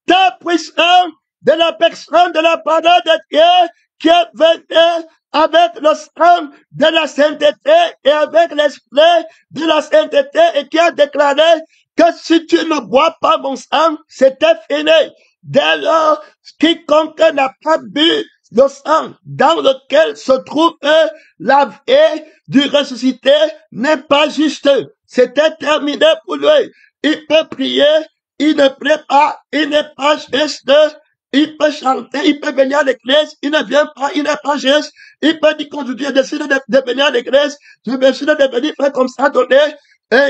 de puissance de la personne de la parole de Dieu qui est venue avec le sang de la sainteté et avec l'esprit de la sainteté et qui a déclaré que si tu ne bois pas mon sang, c'était fini. Dès lors, quiconque n'a pas bu le sang dans lequel se trouve la vie du ressuscité n'est pas juste. C'était terminé pour lui. Il peut prier, il ne prie pas, il n'est pas juste. Il peut chanter, il peut venir à l'église, il ne vient pas, il n'est pas juste. Il peut dire quand Dieu décide de venir à l'église, je décide de venir faire comme ça, donner.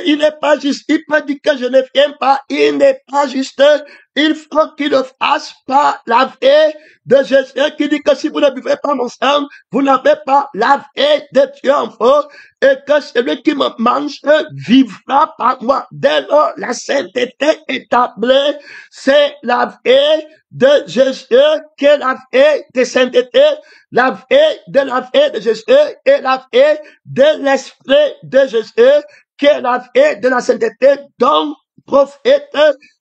Il n'est pas juste. Il peut dire que je ne viens pas, il n'est pas juste. Il faut qu'il le fasse par la vie de Jésus qui dit que si vous ne buvez pas mon sang, vous n'avez pas la vie de Dieu en vous et que celui qui me mange vivra par moi. Dès lors, la sainteté établie, c'est la vie de Jésus qui est la vie de sainteté, la vie de Jésus et la vie de l'esprit de Jésus qui est la vie de la sainteté dont prophète,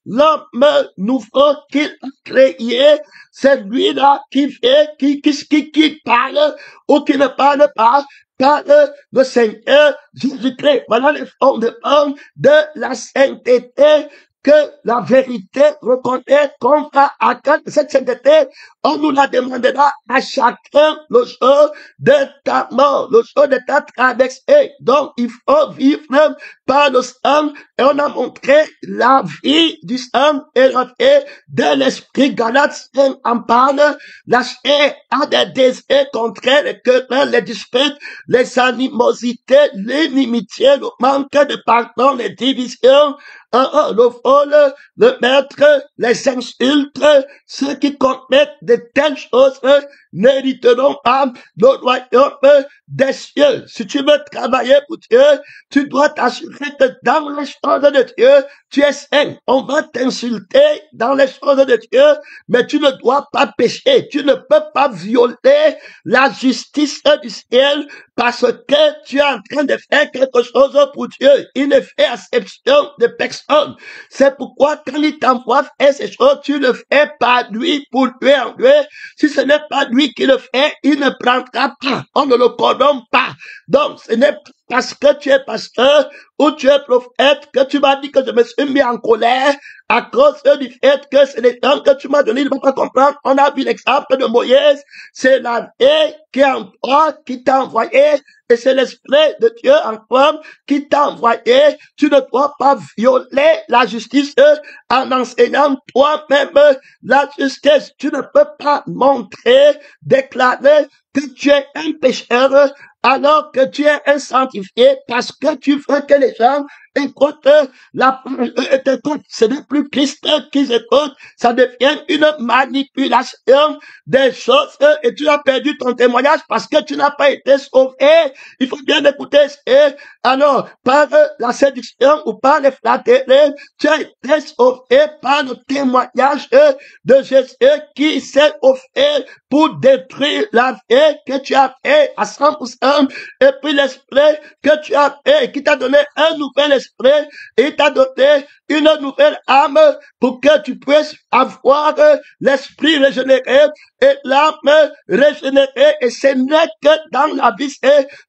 l'homme nouveau qu'il a créé, c'est lui-là qui fait, qui parle ou qui ne parle pas, par le Seigneur Jésus-Christ. Voilà les fondements de la sainteté que la vérité reconnaît qu'on va accorde cette sainteté. On nous la demandera à chacun le jour de ta mort, le jour de ta traversée. Donc, il faut vivre par le sang et on a montré la vie du sang et la vie de l'esprit. Galates en parle. La chair a des désirs contraires, les querelles, les disputes, les animosités, l'inimitié, le manque de pardon, les divisions, le vol, le maître, les insultes, ceux qui commettent de telles choses n'hériteront pas le royaume des cieux. Si tu veux travailler pour Dieu, tu dois t'assurer que dans les choses de Dieu, tu es saint. On va t'insulter dans les choses de Dieu, mais tu ne dois pas pécher. Tu ne peux pas violer la justice du ciel parce que tu es en train de faire quelque chose pour Dieu. Il ne fait exception de personne. C'est pourquoi quand il t'envoie faire ces choses, tu ne fais pas lui pour lui en lui. Si ce n'est pas lui qui le fait, il ne prendra pas. On ne le condamne pas. Donc, ce n'est pas parce que tu es pasteur ou tu es prophète que tu m'as dit que je me suis mis en colère à cause du fait que c'est les temps que tu m'as donné, il ne va pas comprendre. On a vu l'exemple de Moïse. C'est la vie qui est en toi, qui t'a envoyé, et c'est l'esprit de Dieu en toi qui t'a envoyé. Tu ne dois pas violer la justice en enseignant toi-même la justice. Tu ne peux pas montrer, déclarer que tu es un pécheur alors que tu es un sanctifié parce que tu veux que les gens écoutent la parole. Ce n'est plus Christ qu'ils écoutent, ça devient une manipulation des choses et tu as perdu ton témoignage parce que tu n'as pas été sauvé. Il faut bien écouter. Alors, par la séduction ou par les flatteries, tu as été sauvé par le témoignage de Jésus qui s'est offert pour détruire la vie que tu as fait à 100%, et puis l'esprit que tu as fait, qui t'a donné un nouvel esprit, et t'a donné une nouvelle âme pour que tu puisses avoir l'esprit régénéré et l'âme régénérée, et ce n'est que dans la vie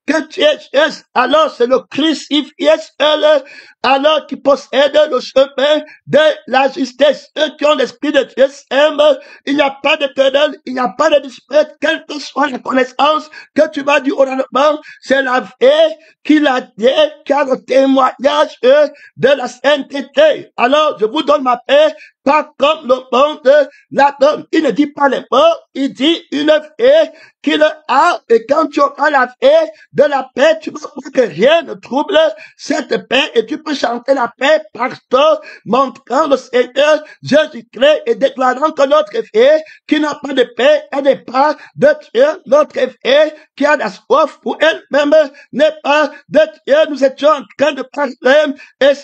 que tu es juste. Alors c'est le crucifié seul, alors qui possède le chemin de la justice. Ceux qui ont l'esprit de Dieu s'aiment, il n'y a pas de querelle, il n'y a pas de dispute, quelle que soit la connaissance que tu vas dire oralement, c'est la vie qui l'a dit, qui a le témoignage de la sainteté. Alors, je vous donne ma paix, pas comme le monde la donne. Il ne dit pas les mots, il dit une paix qu'il a, et quand tu auras la paix de la paix, tu vas voir que rien ne trouble cette paix, et tu peux chanter la paix partout, montrant le Seigneur Jésus-Christ et déclarant que notre paix qui n'a pas de paix, elle n'est pas de Dieu. Notre paix qui a la soif pour elle-même n'est pas de Dieu. Nous étions en train de parler et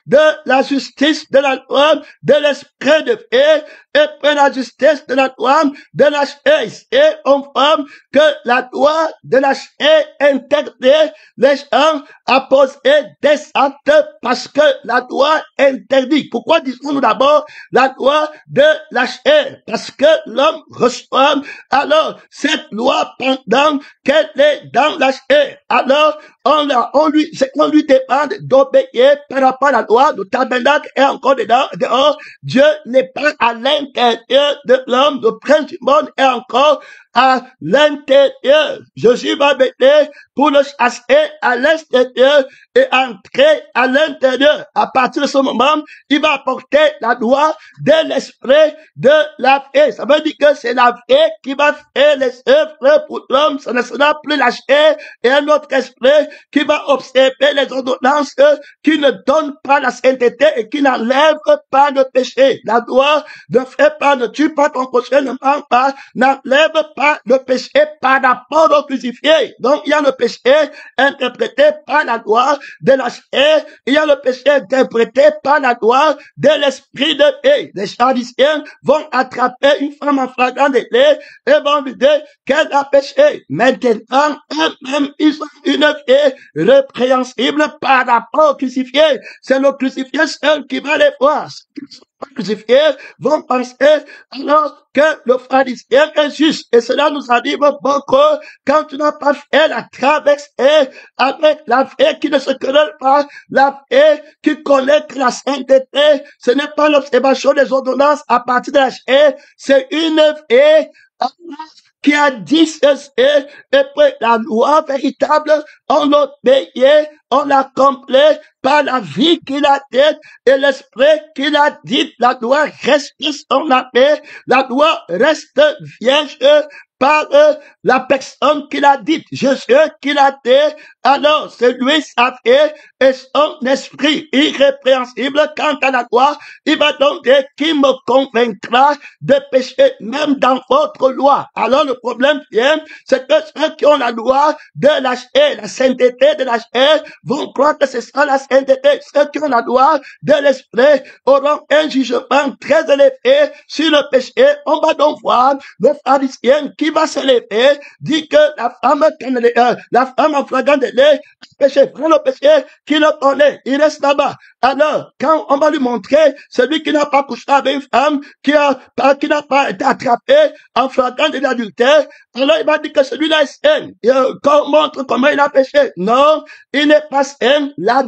de la justice, de la loi, de l'esprit de paix et pour la justice de la loi de la chair. Et on forme que la loi de la chair interdit les gens à poser des actes parce que la loi interdit. Pourquoi disons-nous d'abord la loi de la chair? Parce que l'homme reçoit alors cette loi pendant qu'elle est dans la chair. Alors on lui demande d'obéir par rapport à la loi. Le tabernacle est encore dehors. Dieu n'est pas à l'intérieur de l'homme. Le prince du monde est encore à l'intérieur. Jésus va venir pour le chasser à l'extérieur et entrer à l'intérieur. À partir de ce moment, il va apporter la loi de l'esprit de la vie. Ça veut dire que c'est la vie qui va faire les œuvres pour l'homme. Ce ne sera plus la chair et un autre esprit qui va observer les ordonnances qui ne donnent pas la sainteté et qui n'enlèvent pas le péché. La loi ne fait pas, ne tue pas ton prochain, ne ment pas, n'enlève pas le péché par rapport au crucifié. Donc il y a le péché interprété par la loi de la chair, il y a le péché interprété par la loi de l'esprit de vie. Les pharisiens vont attraper une femme en flagrant délit et vont lui dire qu'elle a péché. Maintenant, eux-mêmes, ils ont une vie répréhensible par rapport au crucifié. C'est le crucifié seul qui va les voir. Les crucifiés vont penser alors que le pharisien est juste. Et cela nous arrive beaucoup quand tu n'as pas fait la traversée avec la vie qui ne se connaît pas, la vie qui connaît que la sainteté. Ce n'est pas l'observation des ordonnances à partir de la chair, c'est une vie qui a dit ceci, et puis la loi véritable, on l'obéit, on l'accomplit par la vie qu'il a dite et l'esprit qu'il a dit. La loi reste son appel, la loi reste vierge par la personne qui l'a dite. Jésus qui l'a dit, alors c'est lui sa vie et son esprit irrépréhensible quant à la loi. Il va donc dire qui me convaincra de pécher même dans votre loi. Alors le problème vient, c'est que ceux qui ont la loi de la chair, la sainteté de la chair, vont croire que c'est ça la sainteté. Ceux qui ont la loi de l'esprit auront un jugement très élevé sur le péché. On va donc voir le pharisien qui va se lever, dit que la femme en flagrant délit, péché, prend le péché, qui le connaît, il reste là-bas. Alors, quand on va lui montrer celui qui n'a pas couché avec une femme, qui n'a pas été attrapé en flagrant de l'adultère, alors il va dire que celui-là est sain. Qu'on montre comment il a péché. Non, il n'est pas sain. La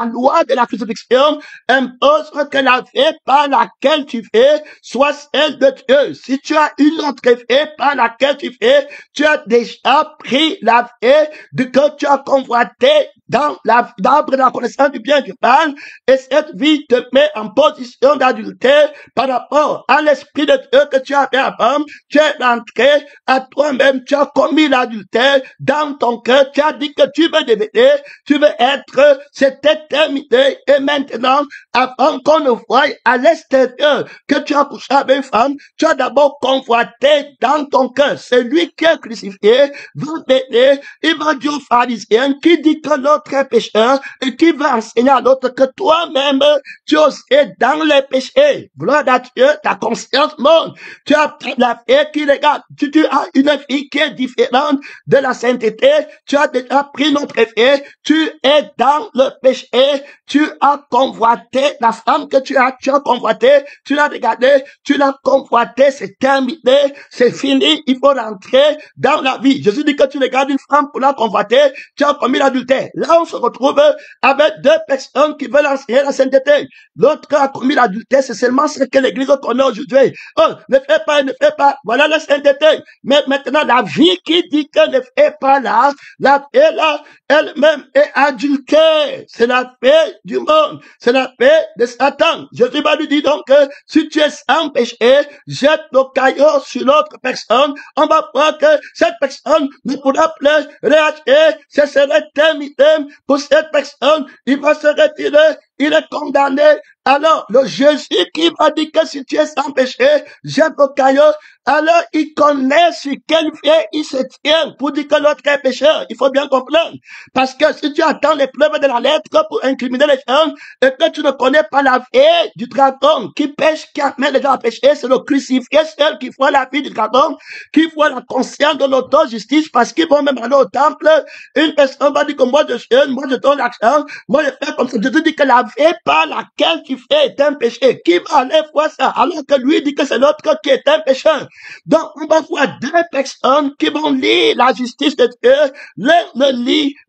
loi de la crucifixion impose que la vie par laquelle tu fais soit celle de Dieu. Si tu as une autre vie par laquelle tu fais, tu as déjà pris la vie que tu as convoité dans l'arbre de la connaissance du bien et du mal, et cette vie te met en position d'adultère par rapport à l'esprit de Dieu que tu avais avant. Tu es rentré à toi-même, tu as commis l'adultère dans ton cœur, tu as dit que tu veux devenir, tu veux être, c'était terminé, et maintenant, avant qu'on ne voie à l'extérieur que tu as couché avec une femme, tu as d'abord convoité dans ton cœur. C'est lui qui est crucifié, va venir, il va dire aux pharisiens qui dit que l'autre est pécheur et qui va enseigner à l'autre que toi-même, tu es dans les péchés. Gloire à Dieu, ta conscience monte. Tu as la vie qui regarde. Tu as une vie qui est différente de la sainteté. Tu as déjà pris notre vie. Tu es dans le péché. Tu as convoité la femme que tu as convoité. Tu l'as regardée. Tu l'as convoité. C'est terminé. C'est fini. Il faut rentrer dans la vie. Jésus dit que tu regardes une femme pour la convoiter. Tu as commis l'adultère. Là, on se retrouve avec deux personnes qui veulent enseigner la sainteté. L'autre a commis l'adultère, c'est seulement ce que l'Église connaît aujourd'hui. Oh, ne fais pas. Voilà la sainteté. Mais maintenant, la vie qui dit que ne fais pas là, la paix là, elle-même est adultère. C'est la paix du monde. C'est la paix de Satan. Jésus va lui dire donc que si tu es sans péché, jette le caillou sur l'autre personne. On va voir que cette personne ne pourra plus réagir. Ce serait terminé pour cette personne. Il va se retirer. Il est condamné Alors, le Jésus qui va dire que si tu es sans péché, jette le caillou. Alors, il connaît sur quel pied il se tient pour dire que l'autre est pécheur. Il faut bien comprendre. Parce que si tu attends les preuves de la lettre pour incriminer les gens, et que tu ne connais pas la vie du dragon qui pêche, qui amène les gens à pécher, c'est le crucifié seul qui voit la vie du dragon, qui voit la conscience de l'auto-justice, parce qu'ils vont même aller au temple. Une personne va dire que moi je donne l'action, moi je fais comme ça. Je te dis que la vie par laquelle tu fais est un péché. Qui va aller voir ça? Alors que lui dit que c'est l'autre qui est un pécheur. Donc, on va voir deux personnes qui vont lire la justice de Dieu. L'un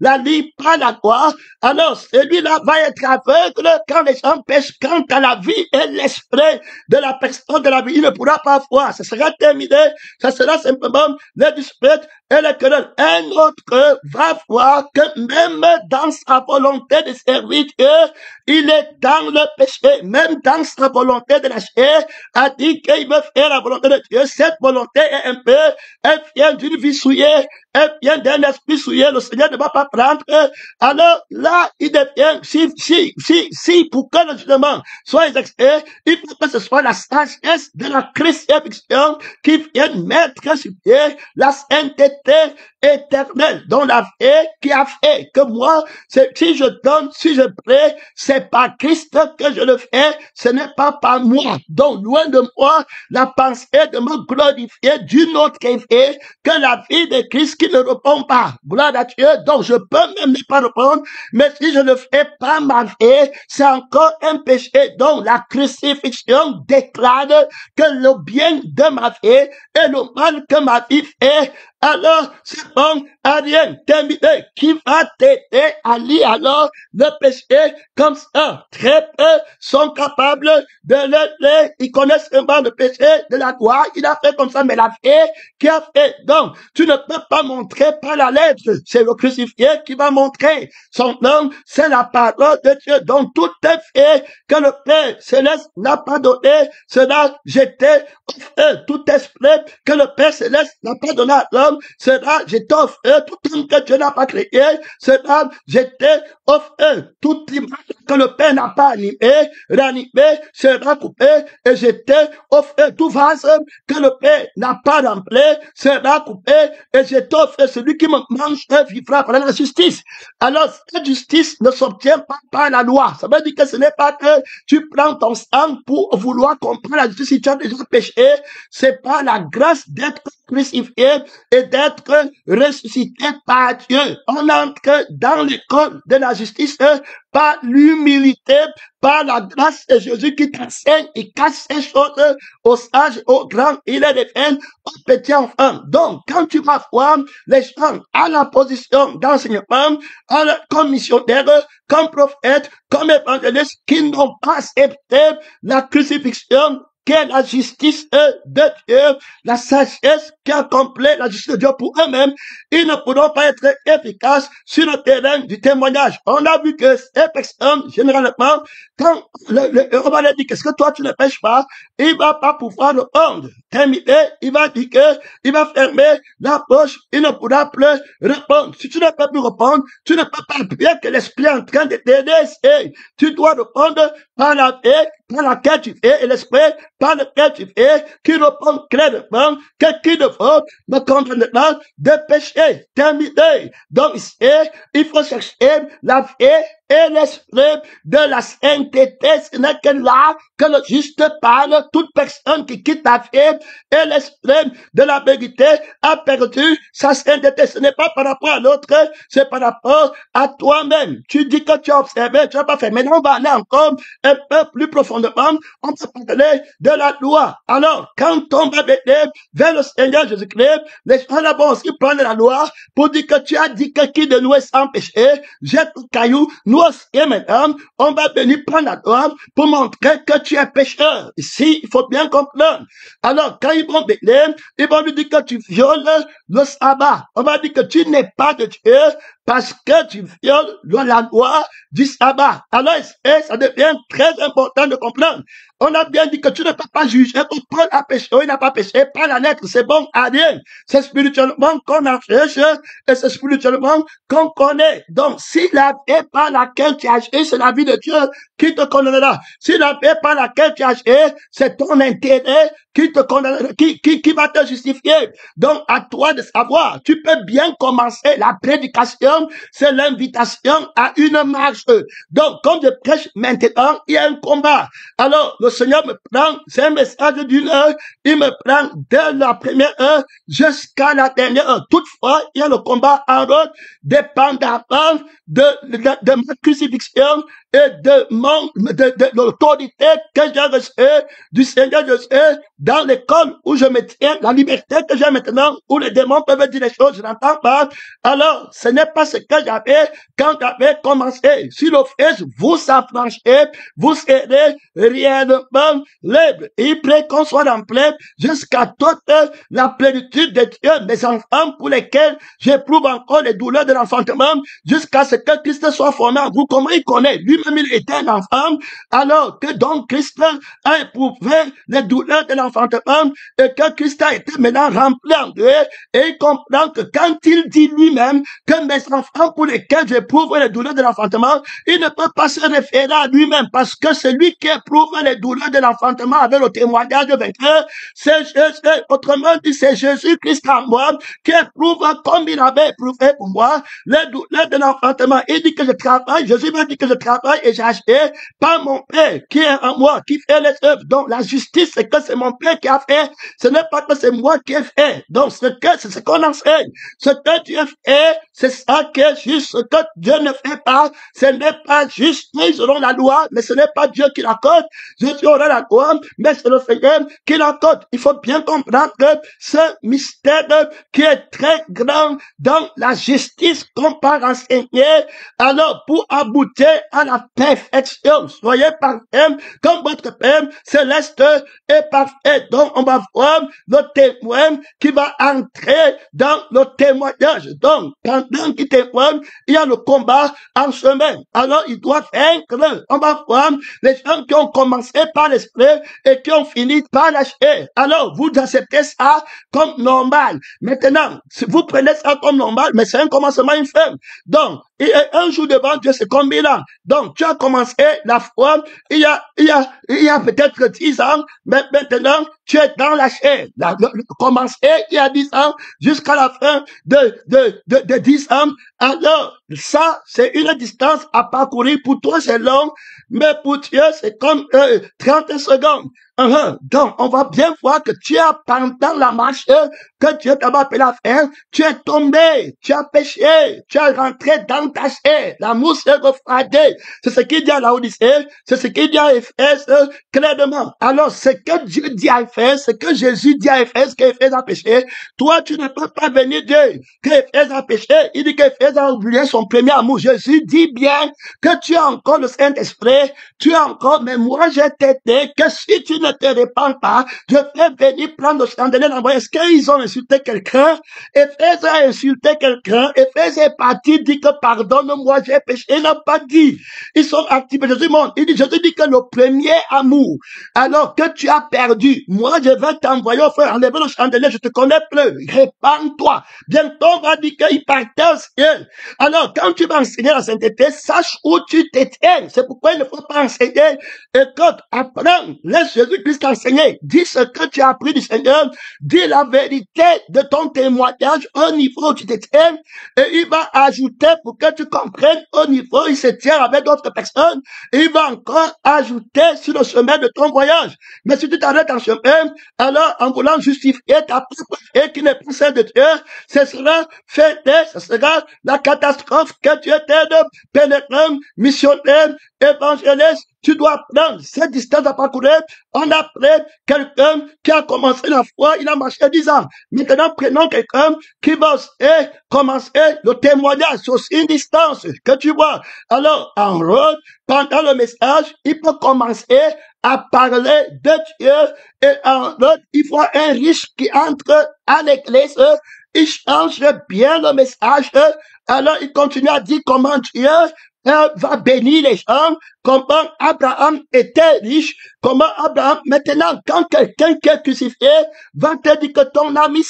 la lit par la croix. Alors, celui-là va être aveugle quand les gens pêchent, quant à la vie et l'esprit de la personne de la vie. Il ne pourra pas voir. Ce sera terminé. Ça sera simplement les disputes et les querelles. Un autre va voir que même dans sa volonté de servir Dieu, il est dans le péché. Même dans sa volonté de la chair, a dit qu'il veut faire la volonté de Dieu. Cette volonté est un peu, elle vient d'une vie souillée, elle vient d'un esprit souillé. Le Seigneur ne va pas prendre. Alors là, il devient, si, pour que le jugement soit exercé, il faut que ce soit la sagesse de la crucifixion qui vienne mettre sur pied la sainteté éternelle, dont la vie qui a fait que moi, si je donne, si je prie, c'est par Christ que je le fais, ce n'est pas par moi. Donc, loin de moi, la pensée de me glorifier d'une autre vie que la vie de Christ qui ne répond pas. Gloire à Dieu. Donc, je peux même ne pas répondre, mais si je ne fais pas ma vie, c'est encore un péché. Donc, la crucifixion déclare que le bien de ma vie et le mal que ma vie fait, alors, c'est bon, rien terminé. Qui va t'aider à lire alors le péché comme ça? Très peu sont capables de le lire. Ils connaissent vraiment le péché de la gloire. Il a fait comme ça, mais la vie qui a fait. Donc, tu ne peux pas montrer par la lettre. C'est le crucifié qui va montrer. Son nom, c'est la parole de Dieu. Donc, tout est fait que le Père Céleste n'a pas donné. Cela, j'étais offert. Tout esprit que le Père Céleste n'a pas donné à l'homme. Cela, j'étais offert. Tout homme que Dieu n'a pas créé. Cela, j'étais offert. Toute image que le Père n'a pas animé, réanimé, sera coupé. Et j'étais offert. Tout vase que le Père n'a pas rempli, sera coupé. Et j'étais offert. Celui qui me mange vivra par la justice. Alors, cette justice ne s'obtient pas par la loi. Ça veut dire que ce n'est pas que tu prends ton sang pour vouloir comprendre la justice si tu as déjà péché. C'est pas la grâce d'être crucifié et d'être ressuscité par Dieu. On entre dans l'école de la justice par l'humilité, par la grâce de Jésus qui t'enseigne et casse ces choses aux sages, aux grands, il est défendu aux petits enfants. Donc, quand tu vas voir les gens à la position d'enseignement, comme missionnaire, comme prophète, comme évangéliste, qui n'ont pas accepté la crucifixion, qu'est la justice de Dieu, la sagesse qui accomplit la justice de Dieu pour eux-mêmes, ils ne pourront pas être efficaces sur le terrain du témoignage. On a vu que ces personnes, généralement, quand on va leur dire qu'est-ce que toi tu ne pêches pas, il va pas pouvoir répondre. Terminé, il va dire que, il va fermer la bouche, il ne pourra plus répondre. Si tu ne peux plus répondre, tu ne peux pas, bien que l'esprit est en train de t'aider, tu dois répondre par la paix, par laquelle tu fais, et l'esprit par lequel tu fais, qui répond clairement que qui de faute me condamnera de péché. Terminé. Donc, il faut chercher la vie et l'esprit de la sainteté. Ce n'est que là que le juste parle. Toute personne qui quitte la vie et l'esprit de la vérité a perdu sa sainteté. Ce n'est pas par rapport à l'autre, c'est par rapport à toi-même. Tu dis que tu as observé, tu n'as pas fait. Maintenant, on va aller encore un peu plus profondément. On va parler de la loi. Alors, quand on va venir vers le Seigneur Jésus-Christ, les gens là-bas aussi prennent la loi pour dire que tu as dit que qui de nous est sans péché, jette le caillou, nous aussi maintenant, on va venir prendre la loi pour montrer que tu es pécheur. Ici, il faut bien comprendre. Alors, quand ils vont venir, ils vont lui dire que tu violes le sabbat. On va dire que tu n'es pas de Dieu. parce que tu violes la loi du sabbat. Alors, ça devient très important de comprendre. On a bien dit que tu ne peux pas juger que Paul a péché ou il n'a pas péché par la lettre. C'est bon à rien. C'est spirituellement qu'on affiche et c'est spirituellement qu'on connaît. Donc, si la paix par laquelle tu as agi, c'est la vie de Dieu qui te condamnera. Si la paix par laquelle tu as agi, c'est ton intérêt qui te condamnera, qui va te justifier. Donc, à toi de savoir. Tu peux bien commencer la prédication, c'est l'invitation à une marche. Donc, comme je prêche maintenant, il y a un combat. Alors, le Seigneur me prend, c'est un message d'une heure, il me prend dès la première heure jusqu'à la dernière heure. Toutefois, il y a le combat en route, dépendamment de ma crucifixion et de l'autorité que j'ai reçue du Seigneur Jésus dans l'école où je me tiens, la liberté que j'ai maintenant, où les démons peuvent dire les choses, je n'entends pas. Alors, ce n'est pas ce que j'avais quand j'avais commencé. Si l'offense vous s'affranchez, vous serez réellement libre. Il prie qu'on soit en plein jusqu'à toute la plénitude de Dieu, mes enfants pour lesquels j'éprouve encore les douleurs de l'enfantement, jusqu'à ce que Christ soit formé en vous. Comment il connaît? Lui-même, il était un enfant, alors que donc Christ a éprouvé les douleurs de l'enfantement et que Christ a été maintenant rempli en Dieu, et il comprend que quand il dit lui-même que mes enfants pour lesquels j'éprouve les douleurs de l'enfantement, il ne peut pas se référer à lui-même parce que celui qui éprouve les douleurs de l'enfantement avec le témoignage de vainqueur, c'est Jésus, autrement dit, c'est Jésus-Christ en moi qui éprouve comme il avait éprouvé pour moi les douleurs de l'enfantement. Il dit que je travaille, Jésus m'a dit que je travaille et j'ai acheté par mon Père qui est en moi, qui fait les œuvres. Donc la justice, c'est que c'est mon Père qui a fait, ce n'est pas que c'est moi qui ai fait. Donc c'est ce qu'on enseigne. Ce que Dieu fait, c'est ça qui est juste. Ce que Dieu ne fait pas, ce n'est pas juste. Ils auront la loi, mais ce n'est pas Dieu qui l'accorde. Jésus aura la loi, mais c'est le Seigneur qui l'accorde. Il faut bien comprendre que ce mystère qui est très grand dans la justice qu'on peut enseigner, alors pour aboutir à la perfection, soyez parfaits comme votre Père céleste est parfait. Donc on va voir le témoin qui va entrer dans le témoignage. Donc pendant qu'il témoigne, il y a le combat en chemin. Alors il doit vaincre. On va voir les gens qui ont commencé par l'esprit et qui ont fini par la chair. Alors vous acceptez ça comme normal. Maintenant, si vous prenez ça comme normal, mais c'est un commencement infâme. Donc, un jour devant Dieu, c'est comme 1000 ans. Donc, tu as commencé la foi, il y a peut-être 10 ans, mais maintenant, tu es dans la chair. Commencé il y a 10 ans, jusqu'à la fin de 10 ans. Alors, ça, c'est une distance à parcourir. Pour toi, c'est long, mais pour Dieu, c'est comme 30 secondes. Donc, on va bien voir que tu as, pendant la marche que Dieu t'a appelé à faire, tu es tombé, tu as péché, tu as rentré dans ta chair, la mousse est refroidie. C'est ce qu'il dit à la Odyssée, c'est ce qu'il dit à Éphèse clairement. Alors, ce que Dieu dit à Éphèse, ce que Jésus dit à Éphèse, qu'Éphèse a péché, toi, tu ne peux pas venir dire qu'Éphèse a péché. Il dit qu'Éphèse a oublié son premier amour. Jésus dit bien que tu as encore le Saint-Esprit, tu as encore, mais moi, j'ai t'aidé que si tu ne te répands pas, je vais venir prendre le chandelier d'envoyer. Est-ce qu'ils ont insulté quelqu'un? Éphèse a insulté quelqu'un. Éphèse est parti, dit que pardonne-moi, j'ai péché. Il n'a pas dit. Ils sont actifs. Jésus montre. Jésus dit que le premier amour, alors que tu as perdu, moi, je vais t'envoyer au feu, enlever le chandelier, je te connais plus. Répands-toi. Bientôt, on va dire qu'il partait au ciel. Alors, quand tu vas enseigner la sainteté, sache où tu t'étiens. C'est pourquoi il ne faut pas enseigner. Écoute, apprends. Laisse Jésus-Christ enseigner. Dis ce que tu as appris du Seigneur. Dis la vérité de ton témoignage au niveau où tu te tiens. Et il va ajouter pour que tu comprennes au niveau où il se tient avec d'autres personnes. Et il va encore ajouter sur le chemin de ton voyage. Mais si tu t'arrêtes en chemin, alors en voulant justifier ta propre foi qui n'est pas celle de Dieu, ce sera ce sera la catastrophe que tu étais de pénétrant, missionnaire, évangéliste. Tu dois prendre cette distance à parcourir. On a pris quelqu'un qui a commencé la foi, il a marché 10 ans. Maintenant, prenons quelqu'un qui va commencer le témoignage sur une distance que tu vois. Alors, en route, pendant le message, il peut commencer à parler de Dieu et en route, il faut un riche qui entre à l'église. Il change bien le message Alors, il continue à dire comment Dieu va bénir les gens, comment Abraham était riche, comment Abraham, maintenant, quand quelqu'un qui est crucifié va te dire que ton ami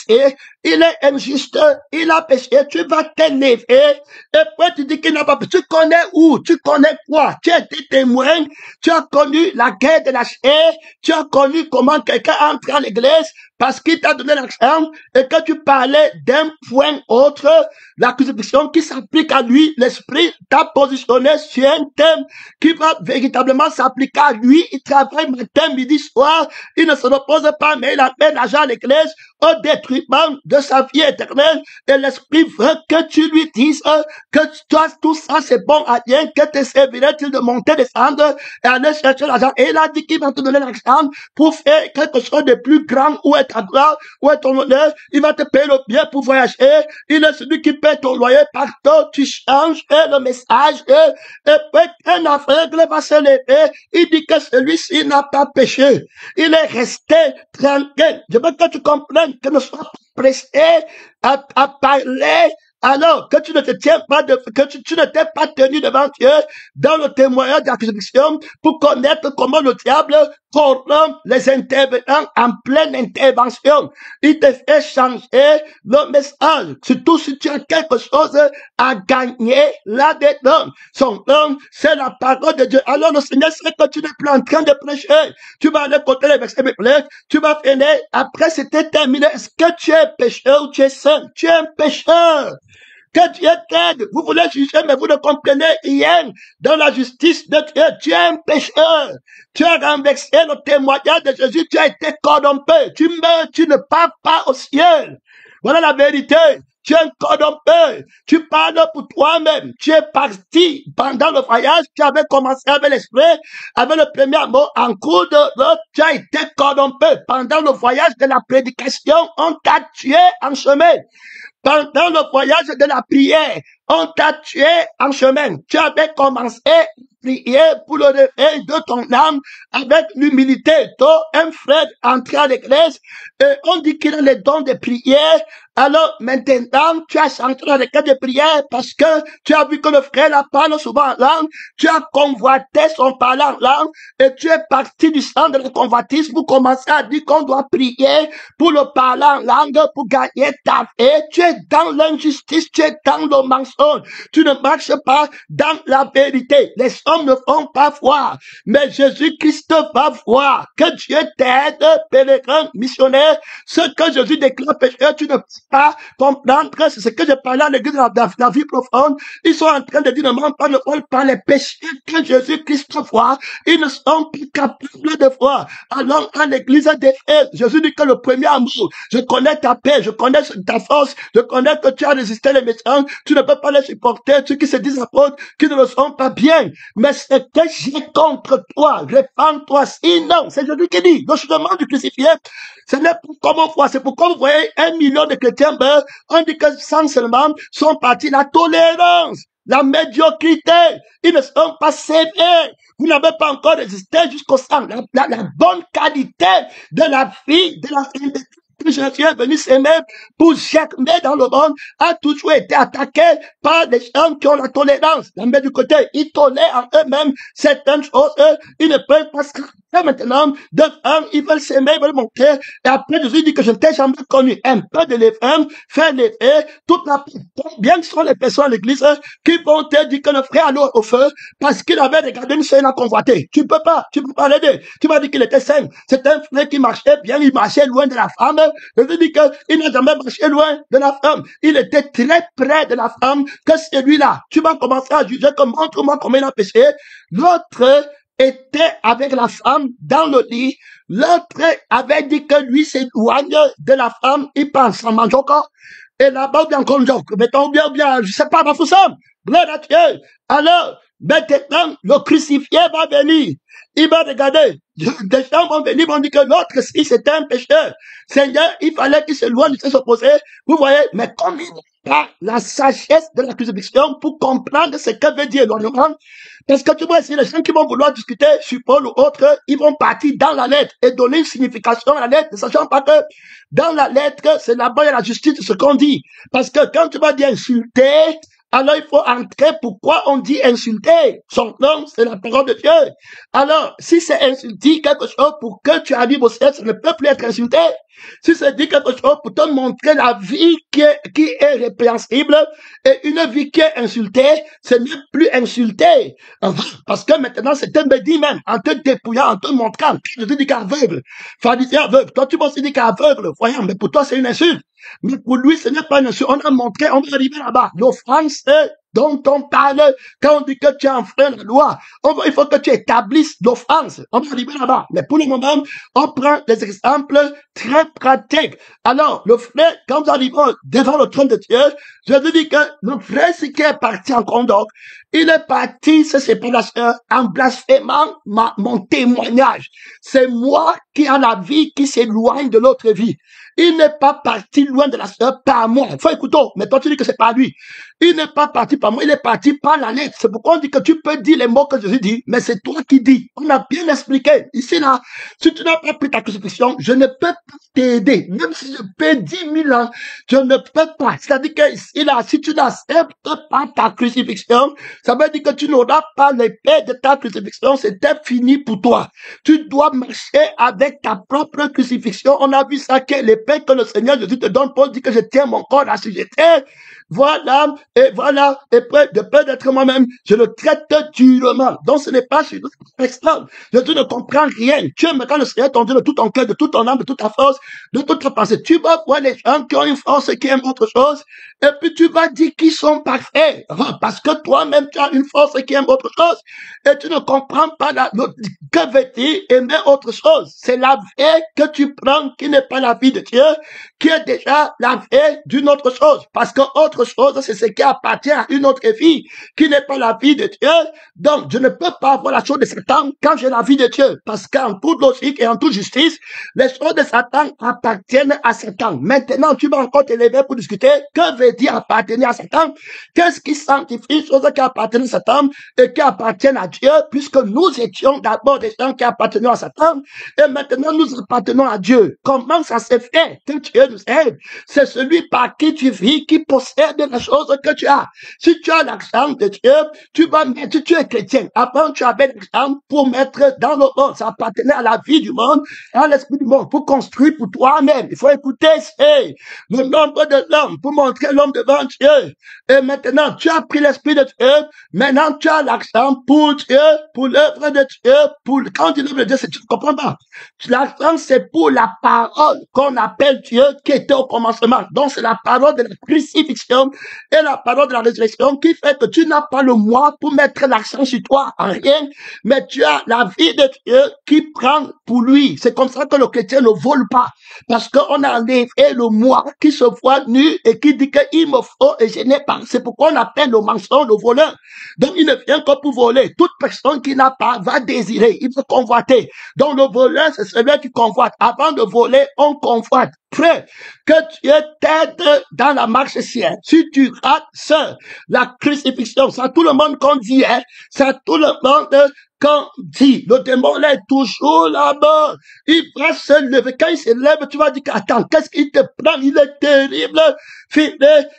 il est injuste, il a péché, tu vas t'élever, et puis tu dis qu'il n'a pas péché. Tu connais où? Tu connais quoi? Tu as été témoin, tu as connu la guerre de la chair, tu as connu comment quelqu'un entre à l'église parce qu'il t'a donné l'argent et que tu parlais d'un point autre, la crucifixion qui s'applique à lui, l'esprit t'a positionné sur un thème qui va véritablement s'appliquer à lui. Il travaille matin, midi, soir, il ne se repose pas, mais il appelle l'argent à l'église au détriment de sa vie éternelle. Et l'esprit veut que tu lui dises que toi, tout ça c'est bon à rien, que te servirait-il de monter, descendre et aller chercher l'argent. Et il a dit qu'il va te donner l'argent pour faire quelque chose de plus grand. Où est ta gloire? Où est ton honneur? Il va te payer le bien pour voyager. Il est celui qui paie ton loyer. Partout, tu changes le message. Et puis, un aveugle va se lever. Il dit que celui-ci n'a pas péché. Il est resté tranquille. Je veux que tu comprennes que ne sois pas pressé à parler alors que tu ne te tiens pas que tu ne t'es pas tenu devant Dieu dans le témoignage de la crucifixion pour connaître comment le diable corrompt les intervenants en pleine intervention. Il te fait changer le message. Surtout si tu as quelque chose à gagner là-dedans. Son nom, c'est la parole de Dieu. Alors le Seigneur sait que tu n'es plus en train de prêcher. Tu vas aller côté les versets bibliques, tu vas finir. Après c'était terminé. Est-ce que tu es pécheur ou tu es saint? Tu es un pécheur. Que Dieu t'aide. Vous voulez juger, mais vous ne comprenez rien dans la justice de Dieu. Tu es un pécheur. Tu as renversé le témoignage de Jésus. Tu as été corrompu. Tu meurs, tu ne pars pas au ciel. Voilà la vérité. Tu es un corrompu. Tu parles pour toi-même. Tu es parti pendant le voyage. Tu avais commencé avec l'esprit, avec le premier amour. En cours de route, tu as été corrompu. Pendant le voyage de la prédication, on t'a tué en chemin. Pendant le voyage de la prière, on t'a tué en chemin. Tu avais commencé à prier pour le réveil de ton âme avec l'humilité. Toi, un frère entré à l'église, et on dit qu'il a les dons de prière. Alors maintenant, tu as chanté dans les cas de prière parce que tu as vu que le frère la parle souvent en langue. Tu as convoité son parler en langue et tu es parti du centre de la convoitise pour commencer à dire qu'on doit prier pour le parler en langue pour gagner ta vie. Tu es dans l'injustice, tu es dans le mensonge. Tu ne marches pas dans la vérité. Les hommes ne font pas voir, mais Jésus-Christ va voir. Que Dieu t'aide, pèlerin, missionnaire. Ce que Jésus déclare pécheur, tu ne peux pas comprendre. C'est ce que je parlais à l'église de la vie profonde. Ils sont en train de dire, ne mens pas, ne vole pas les péchés que Jésus-Christ voit. Ils ne sont plus capables de voir. Allons à l'église des frères. Jésus dit que le premier amour, je connais ta paix, je connais ta force, je connais que tu as résisté les méchants, tu ne peux pas les supporter, ceux qui se disent apôtres, qui ne le sont pas bien. Mais ce que j'ai contre toi, répands-toi. Sinon, c'est Jésus qui dit, le jugement du crucifié, ce n'est pas comment voir, c'est pourquoi vous voyez 1 million de chrétiens, on dit que sans seulement sont partis la tolérance, la médiocrité, ils ne sont pas sévères. Vous n'avez pas encore résisté jusqu'au sang, la bonne qualité de la vie, de la sainteté que Jésus est venu s'aimer pour germer dans le monde, a toujours été attaqué par des gens qui ont la tolérance. Mais du côté, ils tolèrent en eux-mêmes certaines choses, ils ne peuvent pas se et maintenant, deux femmes, ils veulent s'aimer, ils veulent monter. Et après, Jésus dit que je ne t'ai jamais connu. Un peu de levain, faire lever, toute la bien que ce sont les personnes à l'église qui vont te dire que le frère allait au feu parce qu'il avait regardé une chaîne à convoiter. Tu peux pas l'aider. Tu m'as dit qu'il était sain. C'est un frère qui marchait bien, il marchait loin de la femme. Jésus dit qu'il n'a jamais marché loin de la femme. Il était très près de la femme que celui-là. Tu vas commencer à juger que montre-moi comment il a péché. L'autre était avec la femme dans le lit. L'autre avait dit que lui s'éloigne de la femme. Il pense en mangeant encore. Et là-bas, bien qu'on joue. Mettons bien, je sais pas, dans tout ça. Gloire à Dieu. Alors, maintenant, le crucifié va venir. Il va regarder. Des gens vont venir, vont dire que l'autre, si c'était un pécheur. Seigneur, il fallait qu'il s'éloigne, il s'opposer. Vous voyez, mais comme il n'a pas la sagesse de la crucifixion pour comprendre ce que veut dire l'éloignement, parce que tu vois, si les gens qui vont vouloir discuter sur Paul ou autre, ils vont partir dans la lettre et donner une signification à la lettre, ne sachant pas que dans la lettre, c'est là-bas il y a la justice de ce qu'on dit. Parce que quand tu vas dire insulter, Alors il faut entrer. Pourquoi on dit insulter? Son nom, c'est la parole de Dieu. Alors, si c'est insulter quelque chose pour que tu arrives au ciel, ça ne peut plus être insulté. Si c'est dit quelque chose pour te montrer la vie qui est répréhensible et une vie qui est insultée, ce n'est plus insulté. Parce que maintenant, c'est un bédit même, en te dépouillant, en te montrant. Je te dis qu'aveugle. Pharisien aveugle. Toi, tu m'as aussi dit qu'aveugle. Voyons, mais pour toi, c'est une insulte. Mais pour lui, ce n'est pas une insulte. On a montré, on va arriver là-bas. L'offense dont on parle quand on dit que tu as enfreint la loi. Il faut que tu établisses l'offense. On va arriver là-bas. Mais pour le moment, on prend des exemples très pratiques. Alors, le frère, quand nous arrivons devant le trône de Dieu, je vous dis que le frère, ce qui est parti en conduite, il est parti, c'est pas la sœur, en blasphémant mon témoignage. C'est moi qui ai la vie qui s'éloigne de l'autre vie. Il n'est pas parti loin de la sœur par moi. Il faut écouter, mais toi tu dis que c'est pas lui. Il n'est pas parti par moi, il est parti par la lettre. C'est pourquoi on dit que tu peux dire les mots que Jésus dit, mais c'est toi qui dis. On a bien expliqué. Ici, là, si tu n'as pas pris ta crucifixion, je ne peux pas t'aider. Même si je paie 10 000 ans, je ne peux pas. C'est-à-dire que ici, là, si tu n'acceptes pas ta crucifixion, ça veut dire que tu n'auras pas l'épée de ta crucifixion. C'était fini pour toi. Tu dois marcher avec ta propre crucifixion. On a vu ça, que l'épée que le Seigneur Jésus te donne. Paul dit que je tiens mon corps assujetti. Voilà, et de peur d'être moi-même, je le traite durement. Donc ce n'est pas sur l'extrême. Je ne comprends rien. Tu aimes quand le Seigneur t'en dit de tout ton cœur, de toute ton âme, de toute ta force, de toute ta pensée. Tu vas voir les gens qui ont une force, qui aiment autre chose, et puis tu vas dire qu'ils sont parfaits. Parce que toi-même, tu as une force qui aime autre chose, et tu ne comprends pas que veut-il aimer autre chose. C'est la vie que tu prends qui n'est pas la vie de Dieu, qui est déjà la vie d'une autre chose. Parce que autre chose, c'est ce qui appartient à une autre vie, qui n'est pas la vie de Dieu. Donc, je ne peux pas avoir la chose de Satan quand j'ai la vie de Dieu. Parce qu'en toute logique et en toute justice, les choses de Satan appartiennent à Satan. Maintenant, tu vas encore t'élever pour discuter. Que veut dire appartenir à Satan? Qu'est-ce qui sanctifie les choses qui appartiennent à Satan et qui appartiennent à Dieu, puisque nous étions d'abord des gens qui appartenaient à Satan et maintenant nous appartenons à Dieu. Comment ça s'est fait que Dieu nous aide? C'est celui par qui tu vis qui possède les choses que tu as. Si tu as l'argent de Dieu, tu vas mettre, tu es chrétien. Avant, tu avais l'argent pour mettre dans le monde. Ça appartenait à la vie du monde, à l'esprit du monde, pour construire pour toi-même. Il faut écouter le nombre de l'homme pour montrer l'homme devant Dieu. Et maintenant, tu as pris l'esprit de Dieu. Maintenant, tu as l'argent pour Dieu, pour l'œuvre de Dieu, quand tu dis l'œuvre de Dieu, tu ne comprends pas. L'argent, c'est pour la parole qu'on appelle Dieu qui était au commencement. Donc, c'est la parole de la crucifixion et la parole de la résurrection qui fait que tu n'as pas le moi pour mettre l'argent sur toi en rien, mais tu as la vie de Dieu qui prend pour lui. C'est comme ça que le chrétien ne vole pas. Parce qu'on a enlevé le moi qui se voit nu et qui dit qu'il me faut et je n'ai pas. C'est pourquoi on appelle le mensonge le voleur. Donc, il ne vient que pour voler. Toute personne qui n'a pas va désirer, il veut convoiter. Donc, le voleur, c'est celui qui convoite. Avant de voler, on convoite. Prêt que Dieu t'aide dans la marche ciel. Si tu rates ça, la crucifixion, ça tout le monde qu'on dit, hein, ça tout le monde qu'on dit, le démon là est toujours là-bas. Il va se lever. Quand il se lève, tu vas dire, attends, qu'est-ce qu'il te prend? Il est terrible. Fini.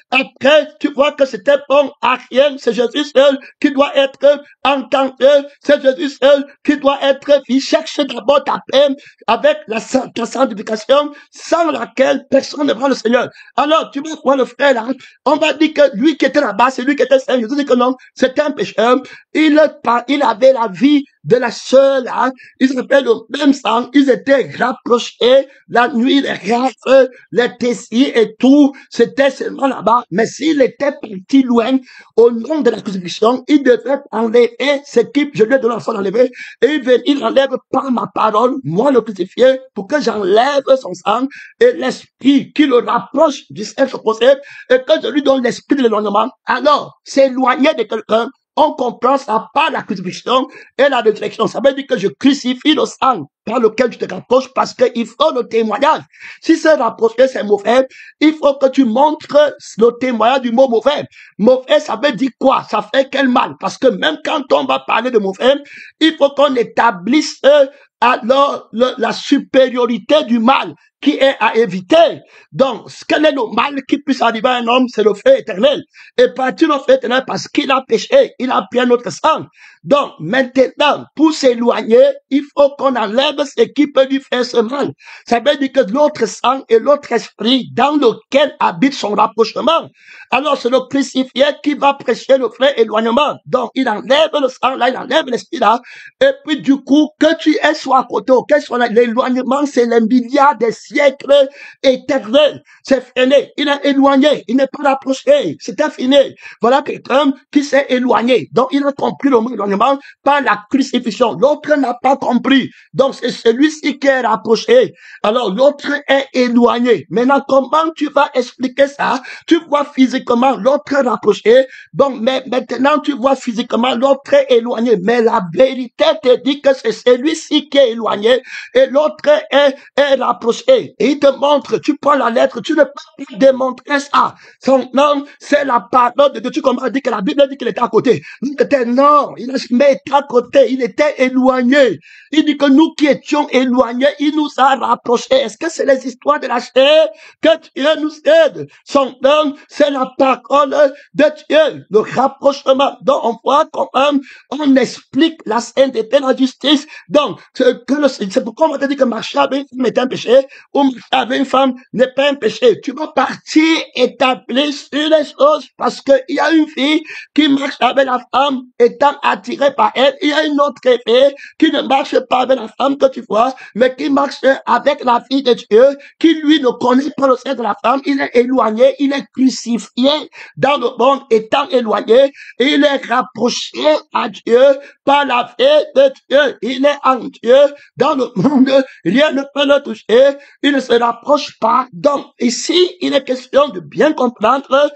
Après, tu vois que c'était bon à rien. C'est Jésus seul qui doit être entendu. C'est Jésus seul qui doit être vu. Cherche d'abord ta peine avec ta sanctification, sans laquelle personne ne prend le Seigneur. Alors, tu vois quoi le frère là? On va dire que lui qui était là-bas, c'est lui qui était saint. Je te dis que non, c'était un pécheur. Il avait la vie de la sœur là. Ils avaient le même sang. Ils étaient rapprochés. La nuit, les rêves, les tessiers et tout. C'était seulement là-bas. Mais s'il était parti loin, au nom de la crucifixion, il devait enlever ce qui, je lui ai donné l'enfant d'enlever, et il enlève par ma parole, moi le crucifié, pour que j'enlève son sang et l'esprit qui le rapproche du Saint procès et que je lui donne l'esprit de l'éloignement. Alors, s'éloigner de quelqu'un, on comprend ça par la crucifixion et la résurrection. Ça veut dire que je crucifie le sang par lequel tu te rapproches parce qu'il faut le témoignage. Si c'est rapproché, c'est mauvais, il faut que tu montres le témoignage du mot mauvais. Mauvais, ça veut dire quoi? Ça fait quel mal? Parce que même quand on va parler de mauvais, il faut qu'on établisse alors la supériorité du mal qui est à éviter. Donc, quel est le mal qui puisse arriver à un homme? C'est le feu éternel. Et partir le feu éternel parce qu'il a péché, il a pris notre sang. Donc, maintenant, pour s'éloigner, il faut qu'on enlève ce qui peut lui faire ce mal. Ça veut dire que l'autre sang et l'autre esprit dans lequel habite son rapprochement. Alors, c'est le crucifié qui va prêcher le vrai éloignement. Donc, il enlève le sang là, il enlève l'esprit là. Et puis, du coup, que tu es soit à côté, ou quel soit l'éloignement, c'est les milliards des siècles éternels. C'est fini. Il est éloigné. Il n'est pas rapproché. C'était fini. Voilà quelqu'un qui s'est éloigné. Donc, il a compris le mot éloignement par la crucifixion. L'autre n'a pas compris. Donc, c'est celui-ci qui est rapproché. Alors, l'autre est éloigné. Maintenant, comment tu vas expliquer ça? Tu vois physiquement l'autre rapproché. Donc, mais maintenant, tu vois physiquement l'autre est éloigné. Mais la vérité te dit que c'est celui-ci qui est éloigné et l'autre est rapproché. Et il te montre, tu prends la lettre, tu ne peux pas démontrer ça. Son nom, c'est la parole de Dieu. Tu comprends, dit que la Bible dit qu'il était à côté. Il était non, il était à côté, il était éloigné. Il dit que nous qui étions éloignés, il nous a rapprochés. Est-ce que c'est les histoires de la chair que Dieu nous aide? Son nom, c'est la parole de Dieu, le rapprochement. Donc, on voit comment on explique la sainteté, la justice. Donc, c'est pourquoi on t'a dit que marcher avec une femme est un péché, ou marcher avec une femme n'est pas un péché. Tu vas partir établir sur les choses parce qu'il y a une fille qui marche avec la femme étant attirée par elle. Il y a une autre fille qui ne marche pas avec la femme que tu vois, mais qui marche avec la fille de Dieu, qui lui ne connaît pas le sein de la femme. Il est éloigné, il est crucifié dans le monde étant éloigné, et il est rapproché à Dieu par la vie de Dieu. Il est en Dieu dans le monde, rien ne peut le toucher, il ne se rapproche pas. Donc ici, il est question de bien comprendre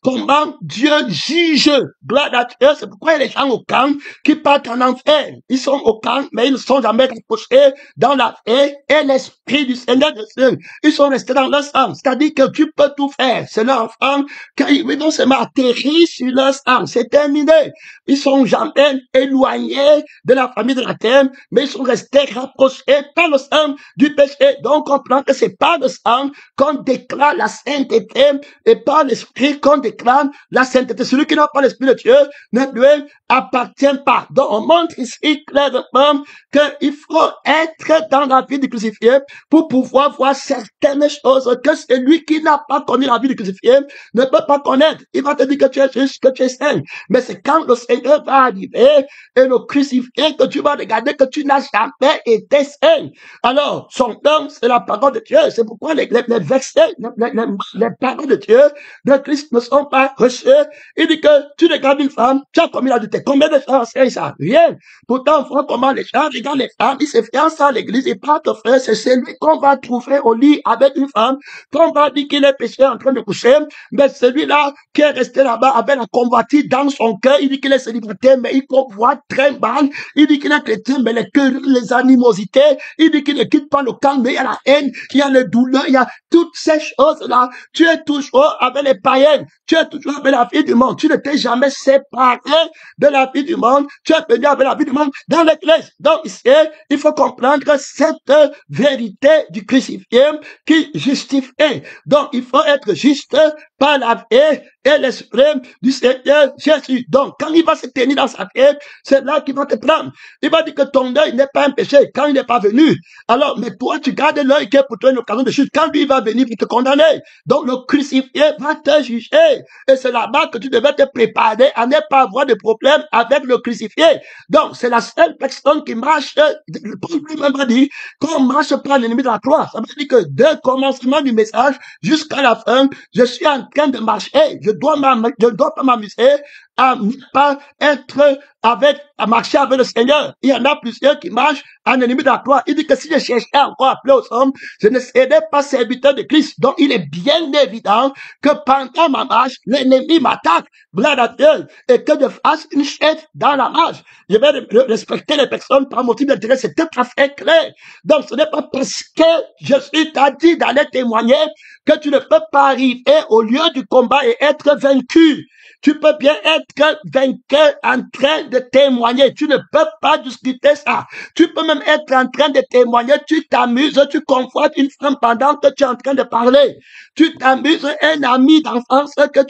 comment Dieu juge. Gloire à Dieu, c'est pourquoi il y a des gens au camp qui partent en enfer. Ils sont au camp, mais ils ne sont jamais rapprochés dans la paix et l'esprit du Seigneur de Dieu. Ils sont restés dans leur sang. C'est-à-dire que tu peux tout faire. C'est leur enfant, quand ils vont se atterrir sur leur sang. C'est terminé. Ils sont jamais éloignés de la famille de la terre, mais ils sont restés rapprochés par le sang du péché. Donc, on comprend que c'est par le sang qu'on déclare la sainteté et par l'esprit qu'on déclare la sainteté. Celui qui n'a pas l'esprit de Dieu ne lui appartient pas. Donc, on montre ici clairement qu'il faut être dans la vie du crucifié pour pouvoir voir certaines choses que celui qui n'a pas connu la vie du crucifié ne peut pas connaître. Il va te dire que tu es juste, que tu es saint. Mais c'est quand le Seigneur va arriver et le crucifié que tu vas regarder que tu n'as jamais été saint. Alors, son nom, c'est la parole de Dieu. C'est pourquoi les versets, les paroles de Dieu, de Christ ne sont pas reçues. Il dit que tu regardes une femme, tu as commis l'adultère. Combien de gens enseignent ça? Rien. Pourtant, on voit comment les gens regardent les femmes, ils se fiancent à l'église, ils partent au frère, c'est celui qu'on va trouver au lit avec une femme, qu'on va dire qu'il est péché en train de coucher, mais celui-là qui est resté là-bas avec la convoitise dans son cœur, il dit qu'il est célibataire, mais il convoite très mal, il dit qu'il est chrétien, mais les querelles, les animosités, il dit qu'il ne quitte pas le camp, mais il y a la haine, il y a le douleur, il y a toutes ces choses-là. Tu es toujours avec les païens, tu es toujours avec la vie du monde, tu ne t'es jamais séparé de la vie du monde, tu es venu avec la vie du monde dans l'église. Donc ici, il faut comprendre cette vérité du crucifié qui justifie. Donc il faut être juste par la vie et l'esprit du Seigneur Jésus. Donc quand il va se tenir dans sa vie, c'est là qu'il va te prendre. Il va dire que ton œil n'est pas un péché quand il n'est pas venu. Alors, mais toi, tu gardes l'œil qui est pour toi une occasion de chute. Quand lui va venir pour te condamner, donc le crucifié va te juger. Et c'est là-bas que tu devais te préparer à ne pas avoir de problème avec le crucifié. Donc, c'est la seule personne qui marche, Paul lui-même a dit, qu'on marche par l'ennemi de la croix. Ça veut dire que dès le commencement du message jusqu'à la fin, je suis en train de marcher. Je dois pas m'amuser à ne pas être à marcher avec le Seigneur. Il y en a plusieurs qui marchent en ennemi de la croix. Il dit que si je cherchais encore à appeler aux hommes, je ne serais pas serviteur de Christ. Donc, il est bien évident que pendant ma marche, l'ennemi m'attaque, gloire à Dieu, et que je fasse une chute dans la marche. Je vais respecter les personnes par motif d'intérêt. C'est tout à fait clair. Donc, ce n'est pas parce que je suis dit d'aller témoigner que tu ne peux pas arriver au lieu du combat et être vaincu. Tu peux bien être être vainqueur en train de témoigner. Tu ne peux pas discuter ça. Tu peux même être en train de témoigner. Tu t'amuses, tu convoites une femme pendant que tu es en train de parler. Tu t'amuses, un ami d'enfance que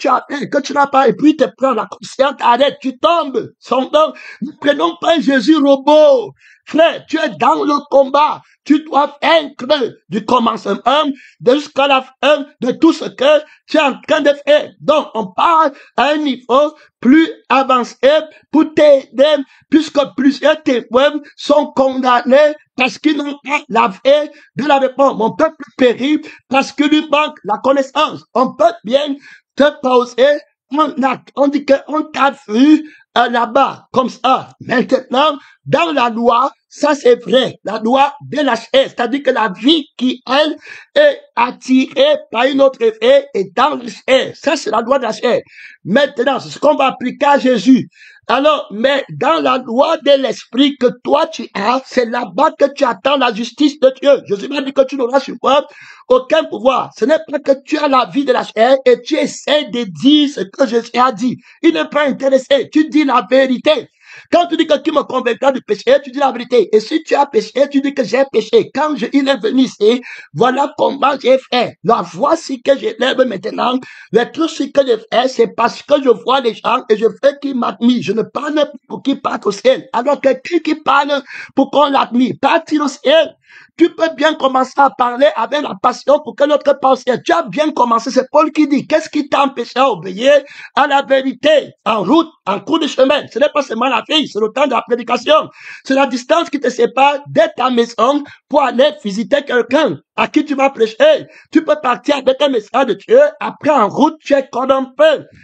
tu n'as pas, et puis te prends la conscience, arrête, tu tombes. Donc, ne prenons pas un Jésus robot. Frère, tu es dans le combat. Tu dois vaincre du commencement jusqu'à la fin de tout ce que tu es en train de faire. Donc, on parle à un niveau plus avancé pour t'aider, puisque plusieurs témoins sont condamnés parce qu'ils n'ont pas lavé de la réponse. Mon peuple périt parce qu'il lui manque la connaissance. On peut bien te poser un acte. On dit qu'on t'a vu là-bas, comme ça. Maintenant, dans la loi, ça c'est vrai, la loi de la chair, c'est-à-dire que la vie qui, elle, est attirée par une autre effet est dans la chair. Ça c'est la loi de la chair. Maintenant, c'est ce qu'on va appliquer à Jésus. Alors, mais dans la loi de l'esprit que toi tu as, c'est là-bas que tu attends la justice de Dieu. Jésus m'a dit que tu n'auras sur toi aucun pouvoir. Ce n'est pas que tu as la vie de la chair et tu essaies de dire ce que Jésus a dit. Il n'est pas intéressé. Tu dis la vérité. Quand tu dis que tu me convaincras du péché, tu dis la vérité. Et si tu as péché, tu dis que j'ai péché. Quand il est venu ici, voilà comment j'ai fait. La voici que je lève maintenant. Le truc que je fais, c'est parce que je vois les gens et je fais qu'ils m'admirent. Je ne parle pas pour qu'ils partent au ciel. Alors quelqu'un qui parle pour qu'on l'admire, partir au ciel. Tu peux bien commencer à parler avec la passion pour que l'autre pense. Tu as bien commencé. C'est Paul qui dit, qu'est-ce qui t'a empêché à obéir à la vérité en route, en cours de chemin? Ce n'est pas seulement la fille, c'est le temps de la prédication. C'est la distance qui te sépare de ta maison pour aller visiter quelqu'un à qui tu vas prêcher. Tu peux partir avec un message de Dieu. Après, en route, tu es corrompu.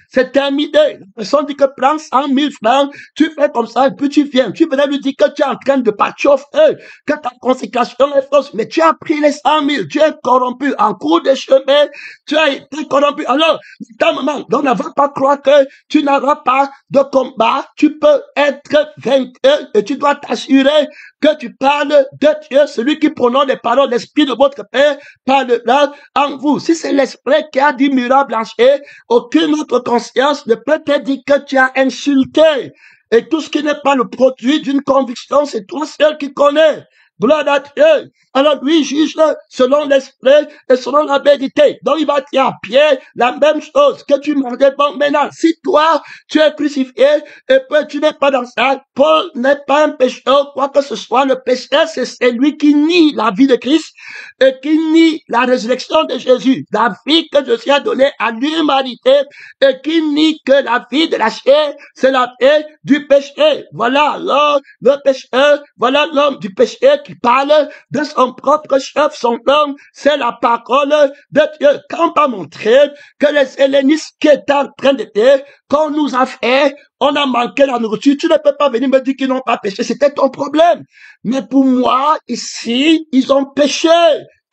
C'est terminé. La personne dit que prends 100 000 francs, tu fais comme ça et puis tu viens. Tu venais lui dire que tu es en train de partir au feu, que ta consécration est fausse. Mais tu as pris les 100 000, tu es corrompu. En cours de chemin, tu as été corrompu. Alors, maman, donc ne va pas croire que tu n'auras pas de combat. Tu peux être vainqueur et tu dois t'assurer que tu parles de Dieu, celui qui prononce les paroles, l'esprit de votre Père parle là en vous. Si c'est l'esprit qui a dit muraille blanchie, aucune autre conscience ne peut te dire que tu as insulté. Et tout ce qui n'est pas le produit d'une conviction, c'est toi seul qui connais. Gloire à Dieu. Alors lui juge selon l'esprit et selon la vérité. Donc il va dire à Pierre la même chose que tu m'as dit. Bon, maintenant, si toi, tu es crucifié et que tu n'es pas dans ça, Paul n'est pas un pécheur, quoi que ce soit. Le pécheur, c'est celui qui nie la vie de Christ et qui nie la résurrection de Jésus. La vie que Jésus a donnée à l'humanité et qui nie que la vie de la chair, c'est la vie du péché. Voilà alors le pécheur, voilà l'homme du péché qui parle de son propre chef, son homme, c'est la parole de Dieu. Quand on va montrer que les hellénistes qui étaient en train de dire qu'on nous a fait, on a manqué la nourriture, tu ne peux pas venir me dire qu'ils n'ont pas péché, c'était ton problème. Mais pour moi, ici, ils ont péché.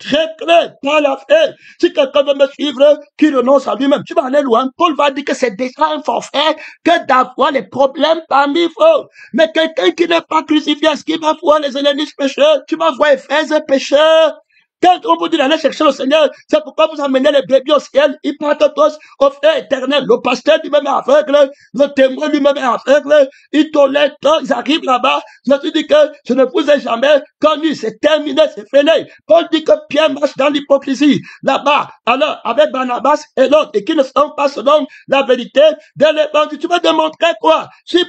Très clair, pas la fait. Si quelqu'un veut me suivre, qui renonce à lui-même, tu vas aller loin. Paul va dire que c'est déjà un forfait que d'avoir les problèmes parmi vous. Mais quelqu'un qui n'est pas crucifié, est-ce qu'il va voir les hellénistes pécheurs? Tu vas voir Éphèse pécheurs. Quand on vous dit d'aller chercher le Seigneur, c'est pourquoi vous amenez les bébés au ciel, ils partent tous au feu éternel. Le pasteur lui-même est aveugle, le témoin lui-même est aveugle, ils tolèrent, ils arrivent là-bas. Je me suis dit que je ne vous ai jamais connu, c'est terminé, c'est fini. Paul dit que Pierre marche dans l'hypocrisie, là-bas, alors, avec Barnabas et l'autre, et qui ne sont pas selon la vérité de l'évangile. Tu veux démontrer quoi? Si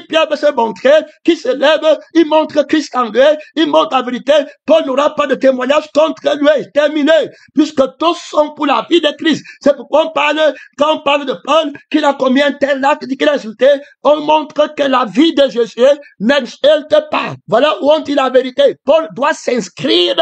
Pierre veut se montrer, qui se lève, il montre Christ en lui, il montre la vérité, Paul n'aura pas de témoignage contre lui, terminé, puisque tous sont pour la vie de Christ. C'est pourquoi quand on parle de Paul, qu'il a commis un tel acte, qu'il a insulté, on montre que la vie de Jésus n'insulte pas. Voilà où on dit la vérité. Paul doit s'inscrire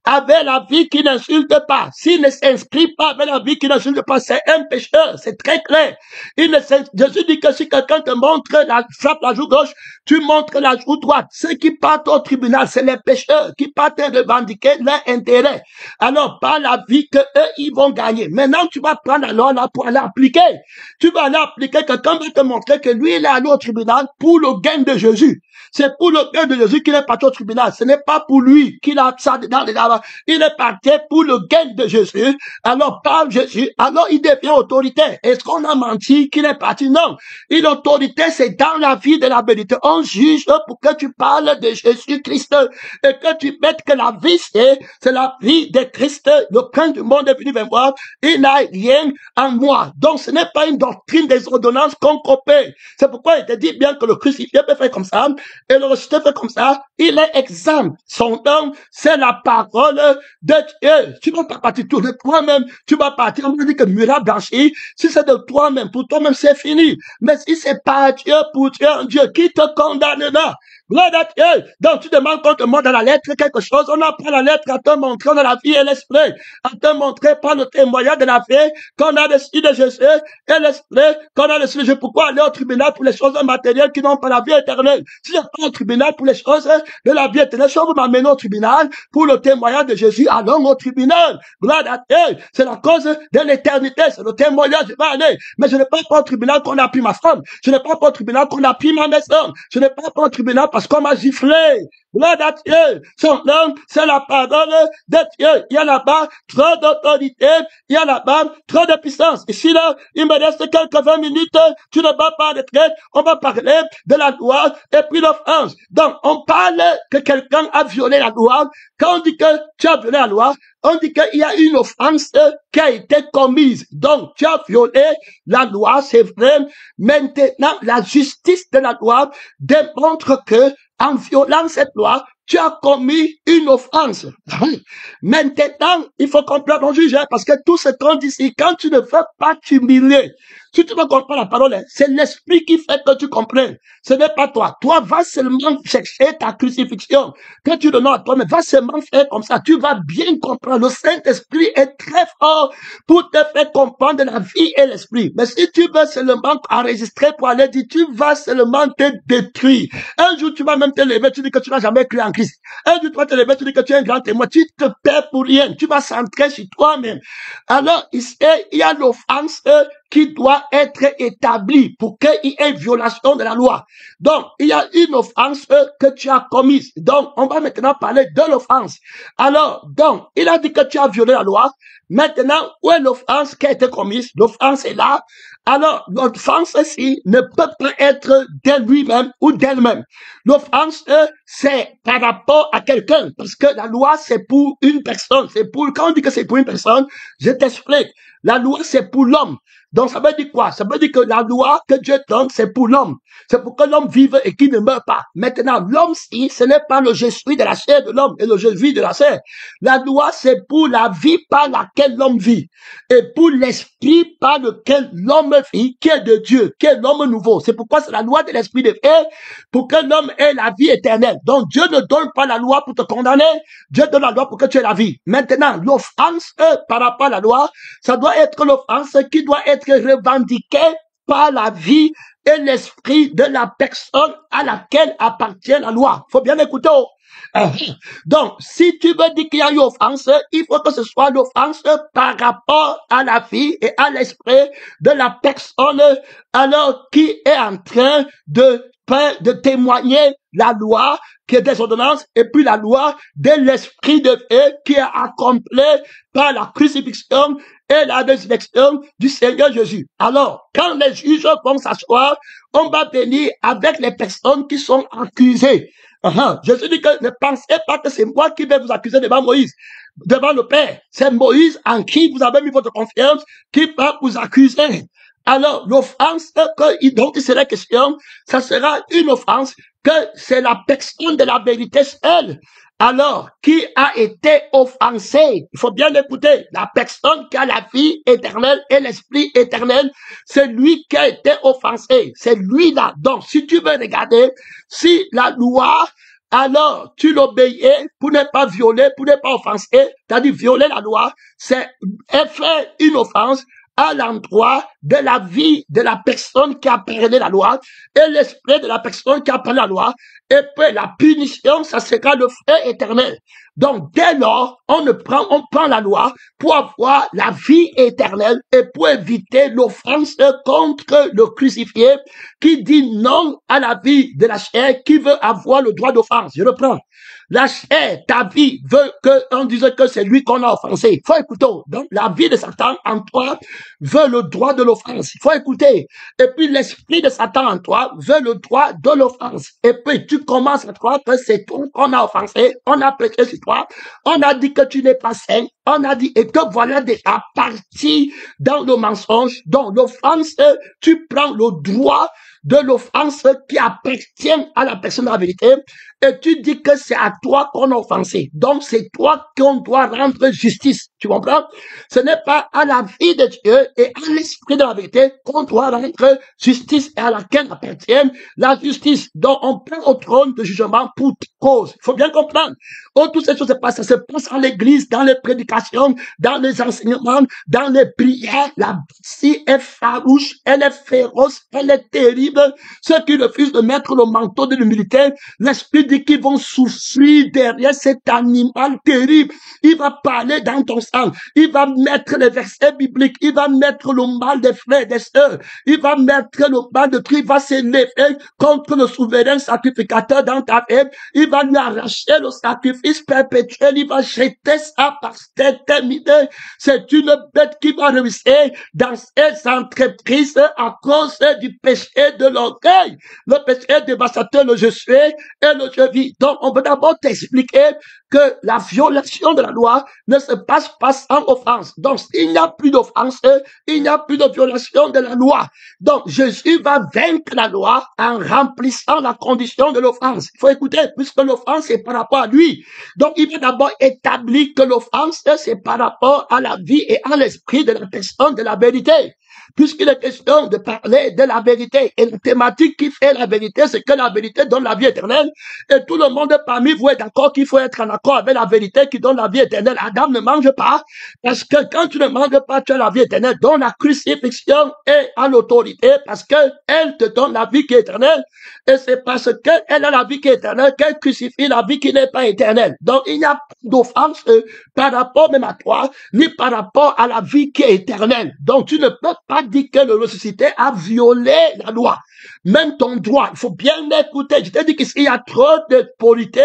avec la vie qui n'insulte pas. S'il ne s'inscrit pas avec la vie qui n'insulte pas, c'est un pécheur, c'est très clair. Jésus dit que si quelqu'un te montre frappe la joue gauche, tu montres la joue droite. Ceux qui partent au tribunal, c'est les pécheurs qui partent revendiquer leur intérêt. Alors, par la vie que eux, ils vont gagner. Maintenant, tu vas prendre alors là pour aller appliquer. Tu vas aller appliquer, quelqu'un va te montrer que lui, il est allé au tribunal pour le gain de Jésus. C'est pour le gain de Jésus qu'il est parti au tribunal. Ce n'est pas pour lui qu'il a ça dans les il est parti pour le gain de Jésus. Alors, par Jésus, alors il devient autoritaire. Est-ce qu'on a menti qu'il est parti? Non. Une autorité, c'est dans la vie de la vérité. On juge pour que tu parles de Jésus-Christ et que tu mettes que la vie, c'est la vie de Christ. Le prince du monde est venu vers moi. Il n'a rien en moi. Donc, ce n'est pas une doctrine des ordonnances qu'on copie. C'est pourquoi il te dit bien que le crucifié peut faire comme ça et le ressuscité fait comme ça. Il est exempt. Son nom, c'est la parole de Dieu. Tu ne vas pas partir tout de toi-même. Tu vas partir. On me dit que muraille blanchie. Si c'est de toi-même, pour toi-même, c'est fini. Mais si c'est pas Dieu, pour Dieu, un Dieu qui te condamnera. Donc tu demandes qu'on te montre dans la lettre quelque chose, on apprend la lettre à te montrer, on a la vie et l'esprit, à te montrer par le témoignage de la vie qu'on a l'esprit de Jésus et l'esprit qu'on a l'esprit de Jésus. Pourquoi aller au tribunal pour les choses matérielles qui n'ont pas la vie éternelle? Si je pas au tribunal pour les choses de la vie éternelle, si on vous m'amène au tribunal pour le témoignage de Jésus, allons au tribunal. C'est la cause de l'éternité, c'est le témoignage, je vais aller. Mais je n'ai pas au tribunal qu'on a pris ma femme, je n'ai pas au tribunal qu'on a pris ma maison, je n'ai pas au tribunal parce qu'on m'a giflé. Son nom, c'est la parole de Dieu. Il y a là-bas trop d'autorité, il y a là-bas trop de puissance. Ici, là, il me reste quelques 20 minutes, tu ne vas pas retraite, on va parler de la loi et puis l'offense. Donc, on parle que quelqu'un a violé la loi. Quand on dit que tu as violé la loi, on dit qu'il y a une offense qui a été commise. Donc, tu as violé la loi, c'est vrai. Maintenant, la justice de la loi démontre que, en violant cette loi, tu as commis une offense. Maintenant, il faut comprendre ton juge, parce que tout ce qu'on dit ici, quand tu ne veux pas t'humilier, si tu ne comprends la parole, c'est l'esprit qui fait que tu comprennes. Ce n'est pas toi. Toi, va seulement chercher ta crucifixion. Que tu donnes à toi, mais va seulement faire comme ça. Tu vas bien comprendre. Le Saint-Esprit est très fort pour te faire comprendre la vie et l'esprit. Mais si tu veux seulement enregistrer pour aller dire, tu vas seulement te détruire. Un jour, tu vas même te lever, tu dis que tu n'as jamais cru en Christ. Un jour, tu vas te lever, tu dis que tu es un grand témoin. Tu te perds pour rien. Tu vas centrer sur toi-même. Alors, il y a l'offense qui doit être établi pour qu'il y ait violation de la loi. Donc, il y a une offense que tu as commise. Donc, on va maintenant parler de l'offense. Alors, donc, il a dit que tu as violé la loi. Maintenant, où est l'offense qui a été commise? L'offense est là. Alors, l'offense ici ne peut pas être de lui-même ou d'elle-même. L'offense, c'est par rapport à quelqu'un. Parce que la loi, c'est pour une personne. Quand on dit que c'est pour une personne, je t'explique. La loi, c'est pour l'homme. Donc, ça veut dire quoi? Ça veut dire que la loi que Dieu donne, c'est pour l'homme. C'est pour que l'homme vive et qu'il ne meure pas. Maintenant, l'homme, si, ce n'est pas le je suis de la chair de l'homme et le je vis de la chair. La loi, c'est pour la vie par laquelle l'homme vit. Et pour l'esprit par lequel l'homme vit, qui est de Dieu, qui est l'homme nouveau. C'est pourquoi c'est la loi de l'esprit de Dieu, pour que l'homme ait la vie éternelle. Donc, Dieu ne donne pas la loi pour te condamner. Dieu donne la loi pour que tu aies la vie. Maintenant, l'offense par rapport à la loi, ça doit être l'offense qui doit être revendiquée par la vie et l'esprit de la personne à laquelle appartient la loi. Faut bien écouter. Donc, si tu veux dire qu'il y a une offense, il faut que ce soit l'offense par rapport à la vie et à l'esprit de la personne alors qui est en train de témoigner la loi qui est des ordonnances et puis la loi de l'esprit de Dieu qui est accomplie par la crucifixion et la résurrection du Seigneur Jésus. Alors, quand les juges vont s'asseoir, on va venir avec les personnes qui sont accusées. Jésus dit que ne pensez pas que c'est moi qui vais vous accuser devant Moïse, devant le Père. C'est Moïse en qui vous avez mis votre confiance qui va vous accuser. Alors, l'offense dont il sera question, ça sera une offense que c'est la personne de la vérité seule. Alors, qui a été offensé? Il faut bien écouter. La personne qui a la vie éternelle et l'esprit éternel, c'est lui qui a été offensé. C'est lui-là. Donc, si tu veux regarder, si la loi, alors tu l'obéis pour ne pas violer, pour ne pas offenser, c'est-à-dire violer la loi, c'est faire une offense à l'endroit de la vie de la personne qui a parlé la loi et l'esprit de la personne qui a parlé la loi. Et puis la punition, ça sera le feu éternel. Donc dès lors, on prend la loi pour avoir la vie éternelle et pour éviter l'offense contre le crucifié qui dit non à la vie de la chair, qui veut avoir le droit d'offense. Je reprends. La chair, ta vie, veut qu'on dise que c'est lui qu'on a offensé. Il faut écouter. Donc, la vie de Satan en toi veut le droit de l'offense. Il faut écouter. Et puis, l'esprit de Satan en toi veut le droit de l'offense. Et puis, tu commences à croire que c'est toi qu'on a offensé. On a péché sur toi. On a dit que tu n'es pas saint. On a dit, et que voilà déjà parti dans le mensonge. Donc, l'offense, tu prends le droit de l'offense qui appartient à la personne de la vérité, et tu dis que c'est à toi qu'on a offensé. Donc, c'est toi qu'on doit rendre justice. Tu comprends? Ce n'est pas à la vie de Dieu et à l'esprit de la vérité qu'on doit rendre justice et à laquelle appartient la justice. Donc, on prend au trône de jugement pour cause. Il faut bien comprendre. Oh, toutes ces choses se passent. Ça se passe à l'église, dans les prédications, dans les enseignements, dans les prières. La bâtie est farouche, elle est féroce, elle est terrible. Ceux qui refusent de mettre le manteau de l'humilité, l'esprit dit qu'ils vont souffrir derrière cet animal terrible. Il va parler dans ton sang. Il va mettre les versets bibliques. Il va mettre le mal des frères et des sœurs. Il va mettre le mal de tout. Il va s'élever contre le souverain sacrificateur dans ta vie. Il va lui arracher le sacrifice perpétuel. Il va jeter ça par cette terminé. C'est une bête qui va réussir dans ses entreprises à cause du péché de l'orgueil. Le péché dévastateur, le je suis et le je vis. Donc, on peut d'abord t'expliquer que la violation de la loi ne se passe pas sans offense. Donc, il n'y a plus d'offense, il n'y a plus de violation de la loi. Donc, Jésus va vaincre la loi en remplissant la condition de l'offense. Il faut écouter, puisque l'offense est par rapport à lui. Donc, il va d'abord établir que l'offense, c'est par rapport à la vie et à l'esprit de la personne de la vérité. Puisqu'il est question de parler de la vérité. Et la thématique qui fait la vérité, c'est que la vérité donne la vie éternelle. Et tout le monde parmi vous est d'accord qu'il faut être en accord avec la vérité qui donne la vie éternelle. Adam ne mange pas, parce que quand tu ne manges pas, tu as la vie éternelle. Donc la crucifixion est à l'autorité, parce que elle te donne la vie qui est éternelle. Et c'est parce qu'elle a la vie qui est éternelle qu'elle crucifie la vie qui n'est pas éternelle. Donc il n'y a pas d'offense par rapport même à toi, ni par rapport à la vie qui est éternelle. Donc tu ne peux pas dire que le ressuscité a violé la loi. Même ton droit, il faut bien écouter. Je t'ai dit qu'il y a trop de polité,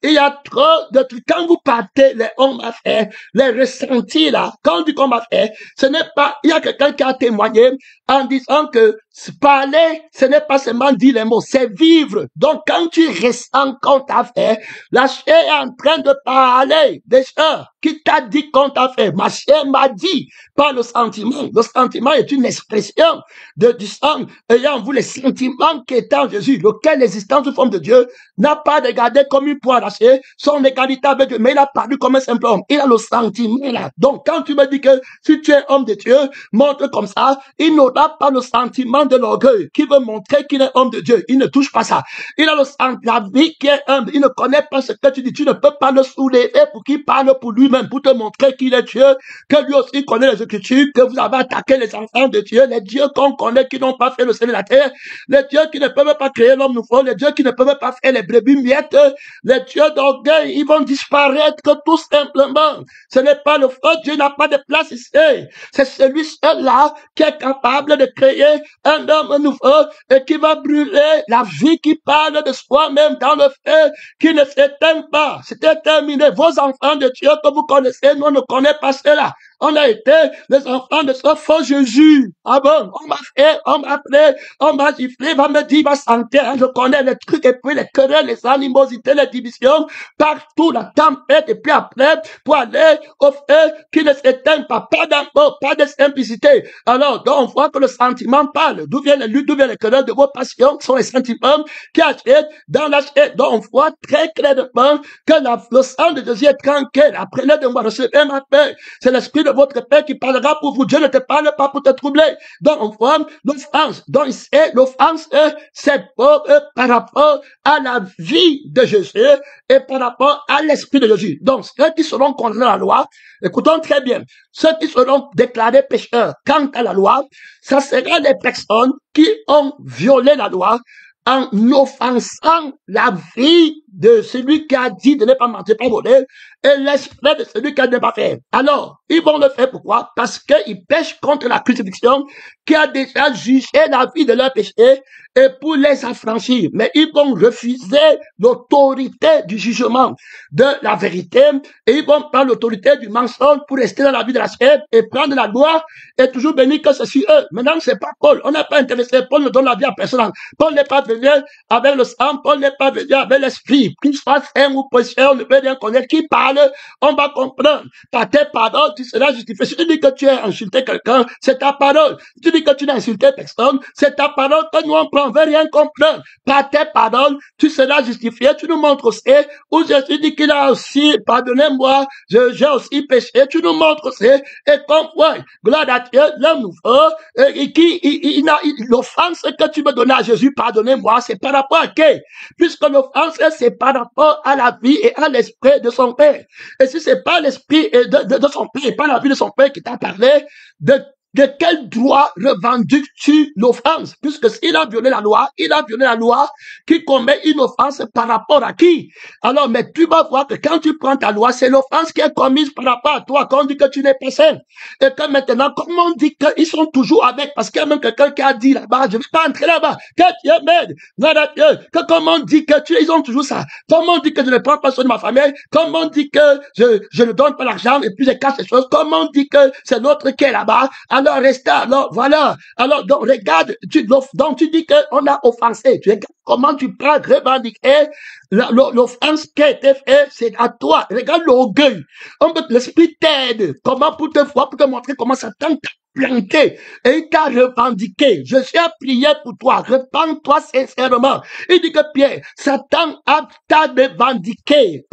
il y a trop de trucs. Quand vous partez, les hommes à faire, les ressentis là, quand du combat fait, ce n'est pas, il y a quelqu'un qui a témoigné en disant que parler, ce n'est pas seulement dire les mots, c'est vivre. Donc, quand tu ressens qu'on t'a fait, la chair est en train de parler. Déjà, qui t'a dit qu'on t'a fait? Ma chair m'a dit, pas le sentiment. Le sentiment est une expression du sang ayant en vous les sentiments qui est en Jésus, lequel l'existence sous forme de Dieu n'a pas regardé comme une poire arrachée, son égalité avec Dieu, mais il a paru comme un simple homme. Il a le sentiment là. Donc, quand tu me dis que si tu es homme de Dieu, montre comme ça, il n'aura pas le sentiment de l'orgueil qui veut montrer qu'il est homme de Dieu. Il ne touche pas ça. Il a la vie qui est humble. Il ne connaît pas ce que tu dis. Tu ne peux pas le soulever pour qu'il parle pour lui-même, pour te montrer qu'il est Dieu, que lui aussi connaît les Écritures, que vous avez attaqué les enfants de Dieu, les dieux qu'on connaît qui n'ont pas fait le ciel et la terre, les dieux qui ne peuvent pas créer l'homme nouveau, les dieux qui ne peuvent pas faire les brebis miettes, les dieux d'orgueil, ils vont disparaître tout simplement. Ce n'est pas le faux Dieu, n'a pas de place ici. C'est celui seul-là qui est capable de créer un homme nouveau et qui va brûler la vie qui parle de soi-même dans le feu qui ne s'éteint pas. C'était terminé. Vos enfants de Dieu que vous connaissez, nous ne connaissons pas cela. On a été les enfants de ce faux Jésus. Ah bon, on m'a fait, on m'a appelé, on m'a giflé, va me dire, va sentir, hein, je connais les trucs, et puis les querelles, les animosités, les divisions, partout, la tempête, et puis après, pour aller au feu qui ne s'éteint pas, pas d'amour, pas de simplicité. Alors, donc, on voit que le sentiment parle. D'où viennent les luttes, d'où viennent les querelles de vos passions, qui sont les sentiments qui achètent dans la chair. Donc, on voit très clairement que le sang de Jésus est tranquille. Apprenez de moi, recevez ma paix. C'est l'esprit de votre Père qui parlera pour vous. Dieu ne te parle pas pour te troubler. Donc, on voit l'offense. Donc, l'offense, c'est par rapport à la vie de Jésus et par rapport à l'esprit de Jésus. Donc, ceux qui seront contre la loi, écoutons très bien, ceux qui seront déclarés pécheurs quant à la loi, ça sera des personnes qui ont violé la loi en offensant la vie de celui qui a dit de ne pas mentir, pas voler, et l'esprit de celui qui a dit de ne pas faire. Alors, ils vont le faire pourquoi? Parce qu'ils pêchent contre la crucifixion qui a déjà jugé la vie de leur péché et pour les affranchir. Mais ils vont refuser l'autorité du jugement de la vérité et ils vont prendre l'autorité du mensonge pour rester dans la vie de la chair et prendre la gloire et toujours bénir que ceci eux. Maintenant, c'est pas Paul. On n'est pas intéressé. Paul ne donne la vie à personne. Paul n'est pas venu avec le sang. Paul n'est pas venu avec l'esprit. Qu'il soit saint ou pécheur, on ne peut rien connaître. Qui parle, on va comprendre. Par tes paroles, tu seras justifié. Si tu dis que tu as insulté quelqu'un, c'est ta parole. Si tu dis que tu n'as insulté personne, c'est ta parole que nous on prend. On veut rien comprendre. Par tes paroles, tu seras justifié. Tu nous montres aussi où Jésus dit qu'il a aussi, pardonnez-moi, j'ai aussi péché. Tu nous montres aussi. Et comme, ouais, gloire à Dieu, l'homme nouveau, l'offense que tu me donnes à Jésus, pardonnez-moi, c'est par rapport à qui? Puisque l'offense, c'est par rapport à la vie et à l'esprit de son Père. Et si c'est pas l'esprit de son Père et pas la vie de son Père qui t'a parlé, de quel droit revendiques-tu l'offense? Puisque s'il a violé la loi, il a violé la loi qui commet une offense par rapport à qui? Alors, mais tu vas voir que quand tu prends ta loi, c'est l'offense qui est commise par rapport à toi, quand on dit que tu n'es pas saint. Et que maintenant, comment on dit qu'ils sont toujours avec? Parce qu'il y a même quelqu'un qui a dit là-bas, je ne vais pas entrer là-bas, que Dieu m'aide, que comment on dit que ils ont toujours ça? Comment on dit que je ne prends pas soin de ma famille? Comment on dit que je ne donne pas l'argent et puis je cache les choses? Comment on dit que c'est l'autre qui est là-bas? Alors, restez, alors, voilà. Alors, donc, regarde, donc, tu dis qu'on a offensé. Tu regardes comment tu prends, revendiquer l'offense qui a été faite, c'est à toi. Regarde l'orgueil. L'esprit t'aide. Comment pour te voir, pour te montrer comment Satan t'a planté et il t'a revendiqué. Je suis à prier pour toi. Repends-toi sincèrement. Il dit que Pierre, Satan t'a revendiqué.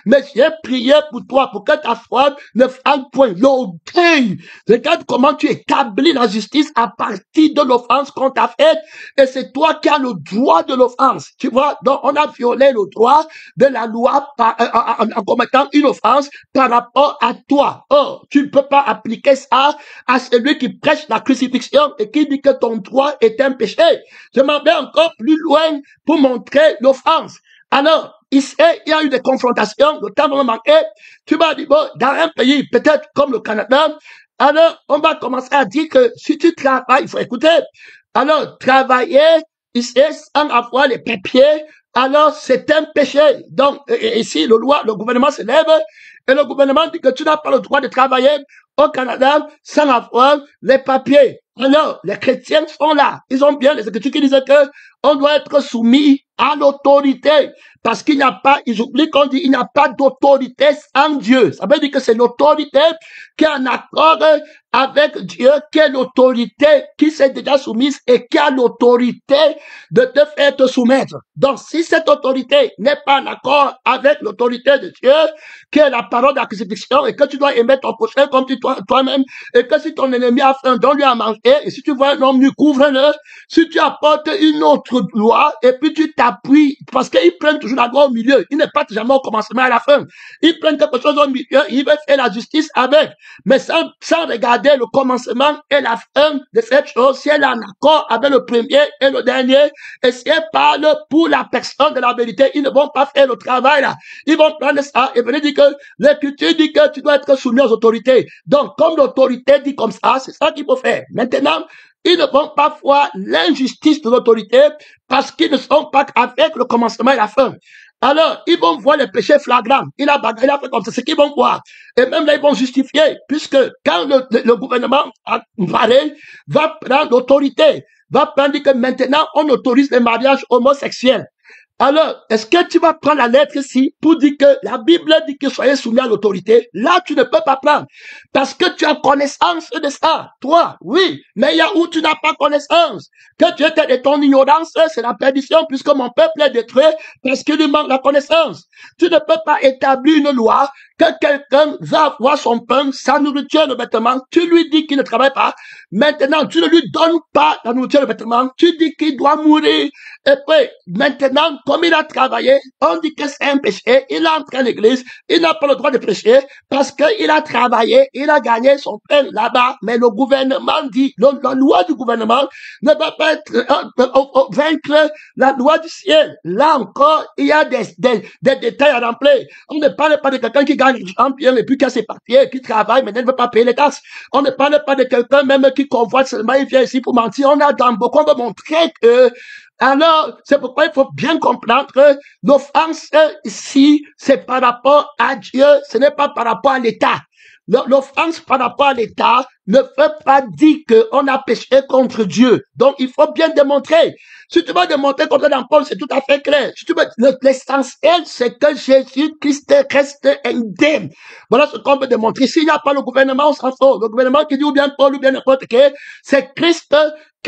Mais j'ai prié pour toi, pour que ta foi ne fasse point. L'orgueil. Regarde comment tu établis la justice à partir de l'offense qu'on t'a faite et c'est toi qui as le droit de l'offense. Tu vois, donc on a violé le droit de la loi en commettant une offense par rapport à toi. Oh, tu ne peux pas appliquer ça à celui qui prêche la crucifixion et qui dit que ton droit est un péché. Je m'en vais encore plus loin pour montrer l'offense. Alors, ici, il y a eu des confrontations, le temps va me manquer. Tu m'as dit, bon, dans un pays, peut-être comme le Canada, alors, on va commencer à dire que si tu travailles, il faut écouter. Alors, travailler, ici, sans avoir les papiers, alors c'est un péché. Donc, ici, le gouvernement se lève et le gouvernement dit que tu n'as pas le droit de travailler au Canada sans avoir les papiers. Alors, les chrétiens sont là. Ils ont bien les écritures qui disent que on doit être soumis à l'autorité. Parce qu'il n'y a pas, ils oublient qu'on dit, il n'y a pas d'autorité sans Dieu. Ça veut dire que c'est l'autorité qui est en accord avec Dieu, qui est l'autorité qui s'est déjà soumise et qui a l'autorité de te faire te soumettre. Donc, si cette autorité n'est pas en accord avec l'autorité de Dieu, qui est la parole de la crucifixion, et que tu dois aimer ton prochain comme toi-même, et que si ton ennemi a faim, donne-lui à manger, et si tu vois un homme nu, couvre-le. Si tu apportes une autre loi, et puis tu t'appuies, parce qu'ils prennent toujours la loi au milieu, ils ne partent jamais au commencement à la fin. Ils prennent quelque chose au milieu, ils veulent faire la justice avec, mais sans regarder le commencement et la fin de cette chose, si elle est en accord avec le premier et le dernier, et si elle parle pour la personne de la vérité, ils ne vont pas faire le travail là. Ils vont prendre ça et venir dire que l'écriture dit que tu dois être soumis aux autorités. Donc, comme l'autorité dit comme ça, c'est ça qu'il faut faire. Maintenant, ils ne vont pas voir l'injustice de l'autorité parce qu'ils ne sont pas avec le commencement et la fin. Alors, ils vont voir les péchés flagrants. Il a fait comme ça, c'est ce qu'ils vont voir. Et même là, ils vont justifier, puisque quand le gouvernement va prendre l'autorité, va prendre que maintenant, on autorise les mariages homosexuels. Alors, est-ce que tu vas prendre la lettre ici pour dire que la Bible dit que soyez soumis à l'autorité? Là, tu ne peux pas prendre. Parce que tu as connaissance de ça. Toi, oui. Mais il y a où tu n'as pas connaissance. Que tu étais de ton ignorance, c'est la perdition puisque mon peuple est détruit parce qu'il lui manque la connaissance. Tu ne peux pas établir une loi que quelqu'un va avoir son pain, sa nourriture, le vêtement, tu lui dis qu'il ne travaille pas. Maintenant, tu ne lui donnes pas la nourriture, le vêtement, tu dis qu'il doit mourir. Et puis, maintenant, comme il a travaillé, on dit que c'est un péché, il entre à l'église, il n'a pas le droit de prêcher parce qu'il a travaillé, il a gagné son pain là-bas, mais le gouvernement dit, la loi du gouvernement ne va pas être vaincre la loi du ciel. Là encore, il y a des détails à remplir. On ne parle pas de quelqu'un qui gagne bien et puis qui a ses papiers, qui travaille, mais ne veut pas payer les taxes. On ne parle pas de quelqu'un même qui convoite seulement, il vient ici pour mentir. On a dans beaucoup, on veut montrer que alors, c'est pourquoi il faut bien comprendre que l'offense ici, c'est par rapport à Dieu, ce n'est pas par rapport à l'État. L'offense par rapport à l'État ne veut pas dire qu'on a péché contre Dieu. Donc, il faut bien démontrer. Si tu veux démontrer contre Paul, c'est tout à fait clair. Si tu veux, l'essentiel, c'est que Jésus-Christ reste indemne. Voilà ce qu'on veut démontrer. S'il n'y a pas le gouvernement, on s'en fout. Le gouvernement qui dit ou bien Paul ou bien n'importe qui, c'est Christ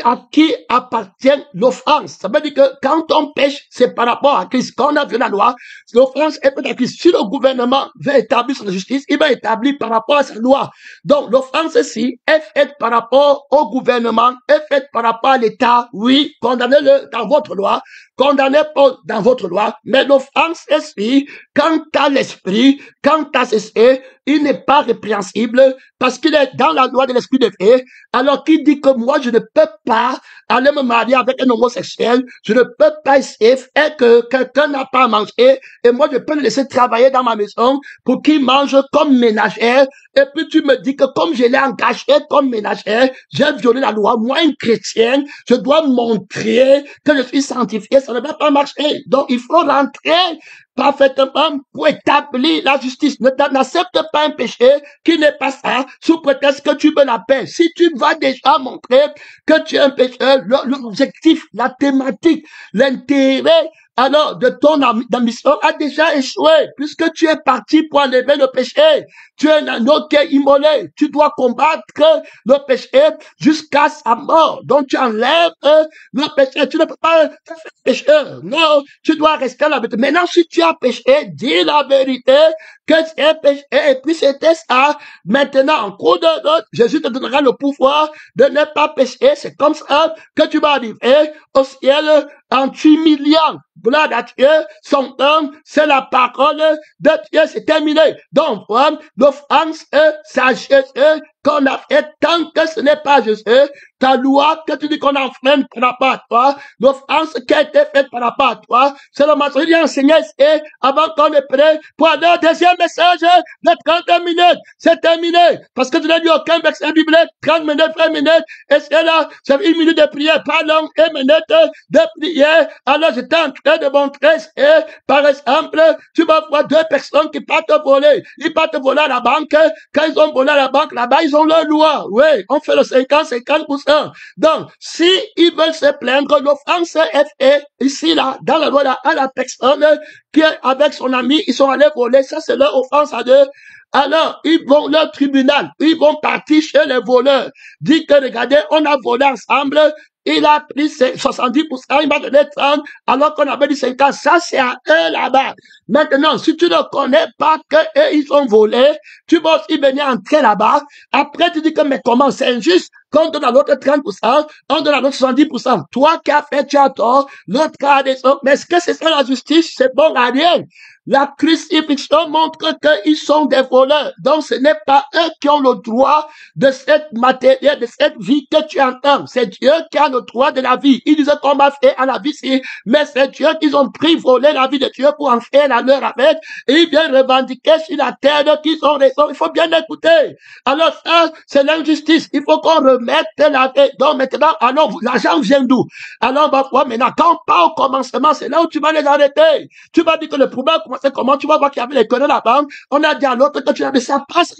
à qui appartient l'offense. Ça veut dire que quand on pêche, c'est par rapport à Christ. Quand on a vu la loi, l'offense est peut-être à Christ. Si le gouvernement veut établir sa justice, il va établir par rapport à sa loi. Donc, l'offense ici est faite par rapport au gouvernement, est faite par rapport à l'État. Oui, condamnez-le dans votre loi, condamnez Paul dans votre loi, mais l'offense ici, quant à l'esprit, quant à ceci, il n'est pas répréhensible parce qu'il est dans la loi de l'esprit de vie. Alors qu'il dit que moi, je ne peux pas aller me marier avec un homosexuel, je ne peux pas essayer faire que quelqu'un n'a pas à manger et moi, je peux le laisser travailler dans ma maison pour qu'il mange comme ménagère. Et puis tu me dis que comme je l'ai engagé comme ménagère, j'ai violé la loi. Moi, une chrétienne, je dois montrer que je suis sanctifié. Ça ne va pas marcher. Donc, il faut rentrer parfaitement pour établir la justice. N'accepte pas un péché qui n'est pas ça, sous prétexte que tu veux la paix. Si tu vas déjà montrer que tu es un pécheur, l'objectif, la thématique, l'intérêt, alors de ton ambition a déjà échoué, puisque tu es parti pour enlever le péché. Tu es un agneau qui est immolé. Tu dois combattre le péché jusqu'à sa mort. Donc tu enlèves le péché. Tu ne peux pas faire pécheur. Non, tu dois rester à la vérité. Maintenant, si tu as péché, dis la vérité que c'est péché. Et puis c'était ça. Maintenant, en cours de route, Jésus te donnera le pouvoir de ne pas pécher. C'est comme ça que tu vas arriver au ciel en t'humiliant. Gloire à Dieu, son homme, c'est la parole de Dieu, c'est terminé. Donc, l'offense, sagesse qu'on a fait, tant que ce n'est pas juste ta loi que tu dis qu'on enfreint par rapport à toi, l'offense qui a été faite par rapport à toi, c'est le mensonge. Il a enseigné et avant qu'on est prêt pour aller au deuxième message de 30 minutes. C'est terminé. Parce que tu n'as dit aucun verset biblique, 30 minutes, 20 minutes, et c'est là, c'est 1 minute de prière, pas long, 1 minute de prière. Alors, j'étais en train de montrer, et par exemple, tu vas voir 2 personnes qui partent voler. Ils partent voler à la banque. Quand ils ont volé à la banque, là-bas, ils ont leur loi. Oui, on fait le 50%. Donc, si ils veulent se plaindre, l'offense est faite ici, là, dans la loi, là, à la personne qui est avec son ami, ils sont allés voler. Ça, c'est leur offense à eux. Alors, ils vont leur tribunal. Ils vont partir chez les voleurs. Dire que, regardez, on a volé ensemble. Il a pris 70%, il m'a donné 30, alors qu'on avait dit 50. Ça, c'est à eux là-bas. Maintenant, si tu ne connais pas qu'eux, ils ont volé, tu vas aussi venir entrer là-bas. Après, tu dis que, mais comment, c'est injuste? Qu'on donne à l'autre 30%, on donne à l'autre 70%. Toi qui as fait, tu as tort, l'autre a des autres. Mais est-ce que c'est ça la justice? C'est bon à rien. La crucifixion montre qu'ils sont des voleurs. Donc, ce n'est pas eux qui ont le droit de cette matière, de cette vie que tu entends. C'est Dieu qui a le droit de la vie. Ils disent qu'on m'a fait à la vie, si, mais c'est Dieu qu'ils ont pris, volé la vie de Dieu pour en faire la leur avec. Et ils viennent revendiquer sur la terre qu'ils ont raison. Il faut bien écouter. Alors ça, c'est l'injustice. Il faut qu'on remette la vie. Donc maintenant, alors, l'argent vient d'où? Alors, on va voir maintenant, quand on part au commencement, c'est là où tu vas les arrêter. Tu vas dire que le problème commençait comment? Tu vas voir qu'il y avait les conneries là-bas. On a dit à l'autre que tu avais ça passe.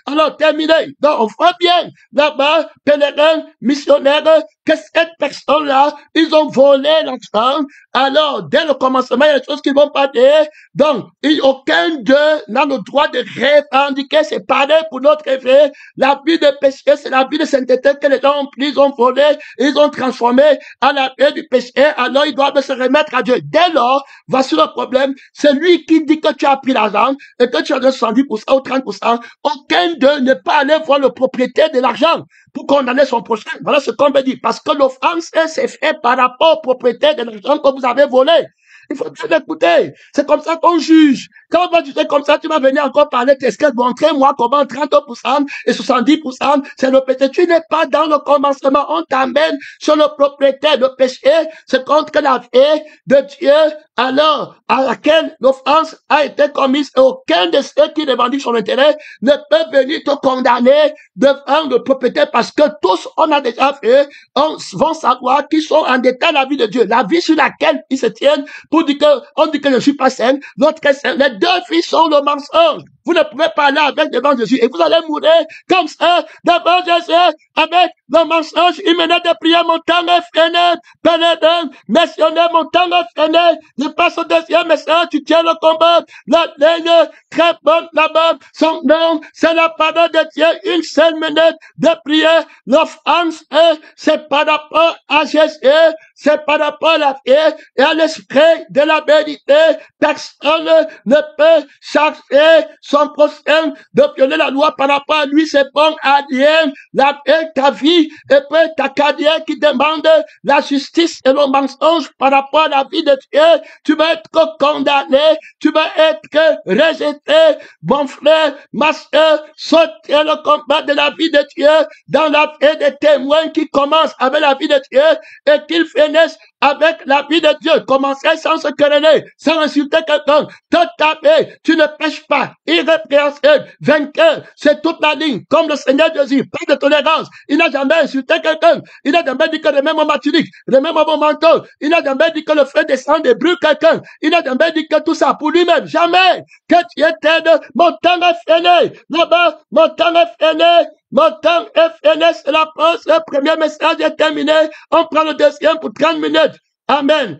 Alors, terminé. Donc, on voit bien là-bas, pèlerins, missionnaires, que cette personne-là, ils ont volé l'argent. Alors, dès le commencement, il y a des choses qu'ils vont pas dire. Donc, aucun d'eux n'a le droit de revendiquer. C'est pareil pour notre effet. La vie de péché, c'est la vie de sainteté que les gens ont pris, ils ont volé, ils ont transformé à la vie du péché. Alors, ils doivent se remettre à Dieu. Dès lors, voici le problème. C'est lui qui dit que tu as pris l'argent et que tu as donné 70% ou 30%. Aucun d'eux n'est pas allé voir le propriétaire de l'argent pour condamner son prochain. Voilà ce qu'on veut dire. Parce que l'offense, c'est fait par rapport au propriétaire de l'argent que vous avez volé. Il faut bien écouter. C'est comme ça qu'on juge. Quand on va juger comme ça, tu vas venir encore parler, est-ce que montrez-moi comment 30% et 70%, c'est le péché. Tu n'es pas dans le commencement. On t'amène sur le propriétaire. Le péché, c'est contre la vie de Dieu, alors, à laquelle l'offense a été commise. Et aucun de ceux qui revendiquent son intérêt ne peut venir te condamner devant le propriétaire parce que tous, on a déjà fait, vont savoir qu'ils sont en détail la vie de Dieu. La vie sur laquelle ils se tiennent pour dire que, on dit que je ne suis pas saint, l'autre est saint. Les deux filles sont le mensonge. Vous ne pouvez pas aller avec devant Jésus et vous allez mourir comme ça devant Jésus avec le mensonge. Il menait de prières, mon temps est freiné, pénétrant, missionnaire, mon temps est freiné. Je passe au deuxième message, tu tiens le combat. La ligne très bonne là-bas, son nom, c'est la parole de Dieu, une seule minute de prière. L'offense, c'est par rapport à Jésus, c'est par rapport à la vie et à l'esprit de la vérité. Personne ne peut chercher son prochain de violer la loi par rapport à lui, c'est bon à rien. Ta vie et puis ta carrière qui demande la justice et le mensonge par rapport à la vie de Dieu. Tu vas être condamné, tu vas être rejeté. Mon frère, ma soeur, sortez le combat de la vie de Dieu dans la vie des témoins qui commencent avec la vie de Dieu et qu'ils finissent avec la vie de Dieu. Commencez sans se quereller, sans insulter quelqu'un. Te taper, tu ne pêches pas. Irrépréhensible, vainqueur, c'est toute la ligne. Comme le Seigneur Jésus, pas de tolérance. Il n'a jamais insulté quelqu'un. Il n'a jamais dit que remets-moi ma tunique, remets-moi mon manteau. Il n'a jamais dit que le feu descend et brûle quelqu'un. Il n'a jamais dit que tout ça pour lui-même. Jamais. Que tu t'aide, mon temps est freiné. Là-bas, mon temps est freiné. Mon temps est freiné, c'est la pause. Le premier message est terminé. On prend le deuxième pour 30 minutes. Amen.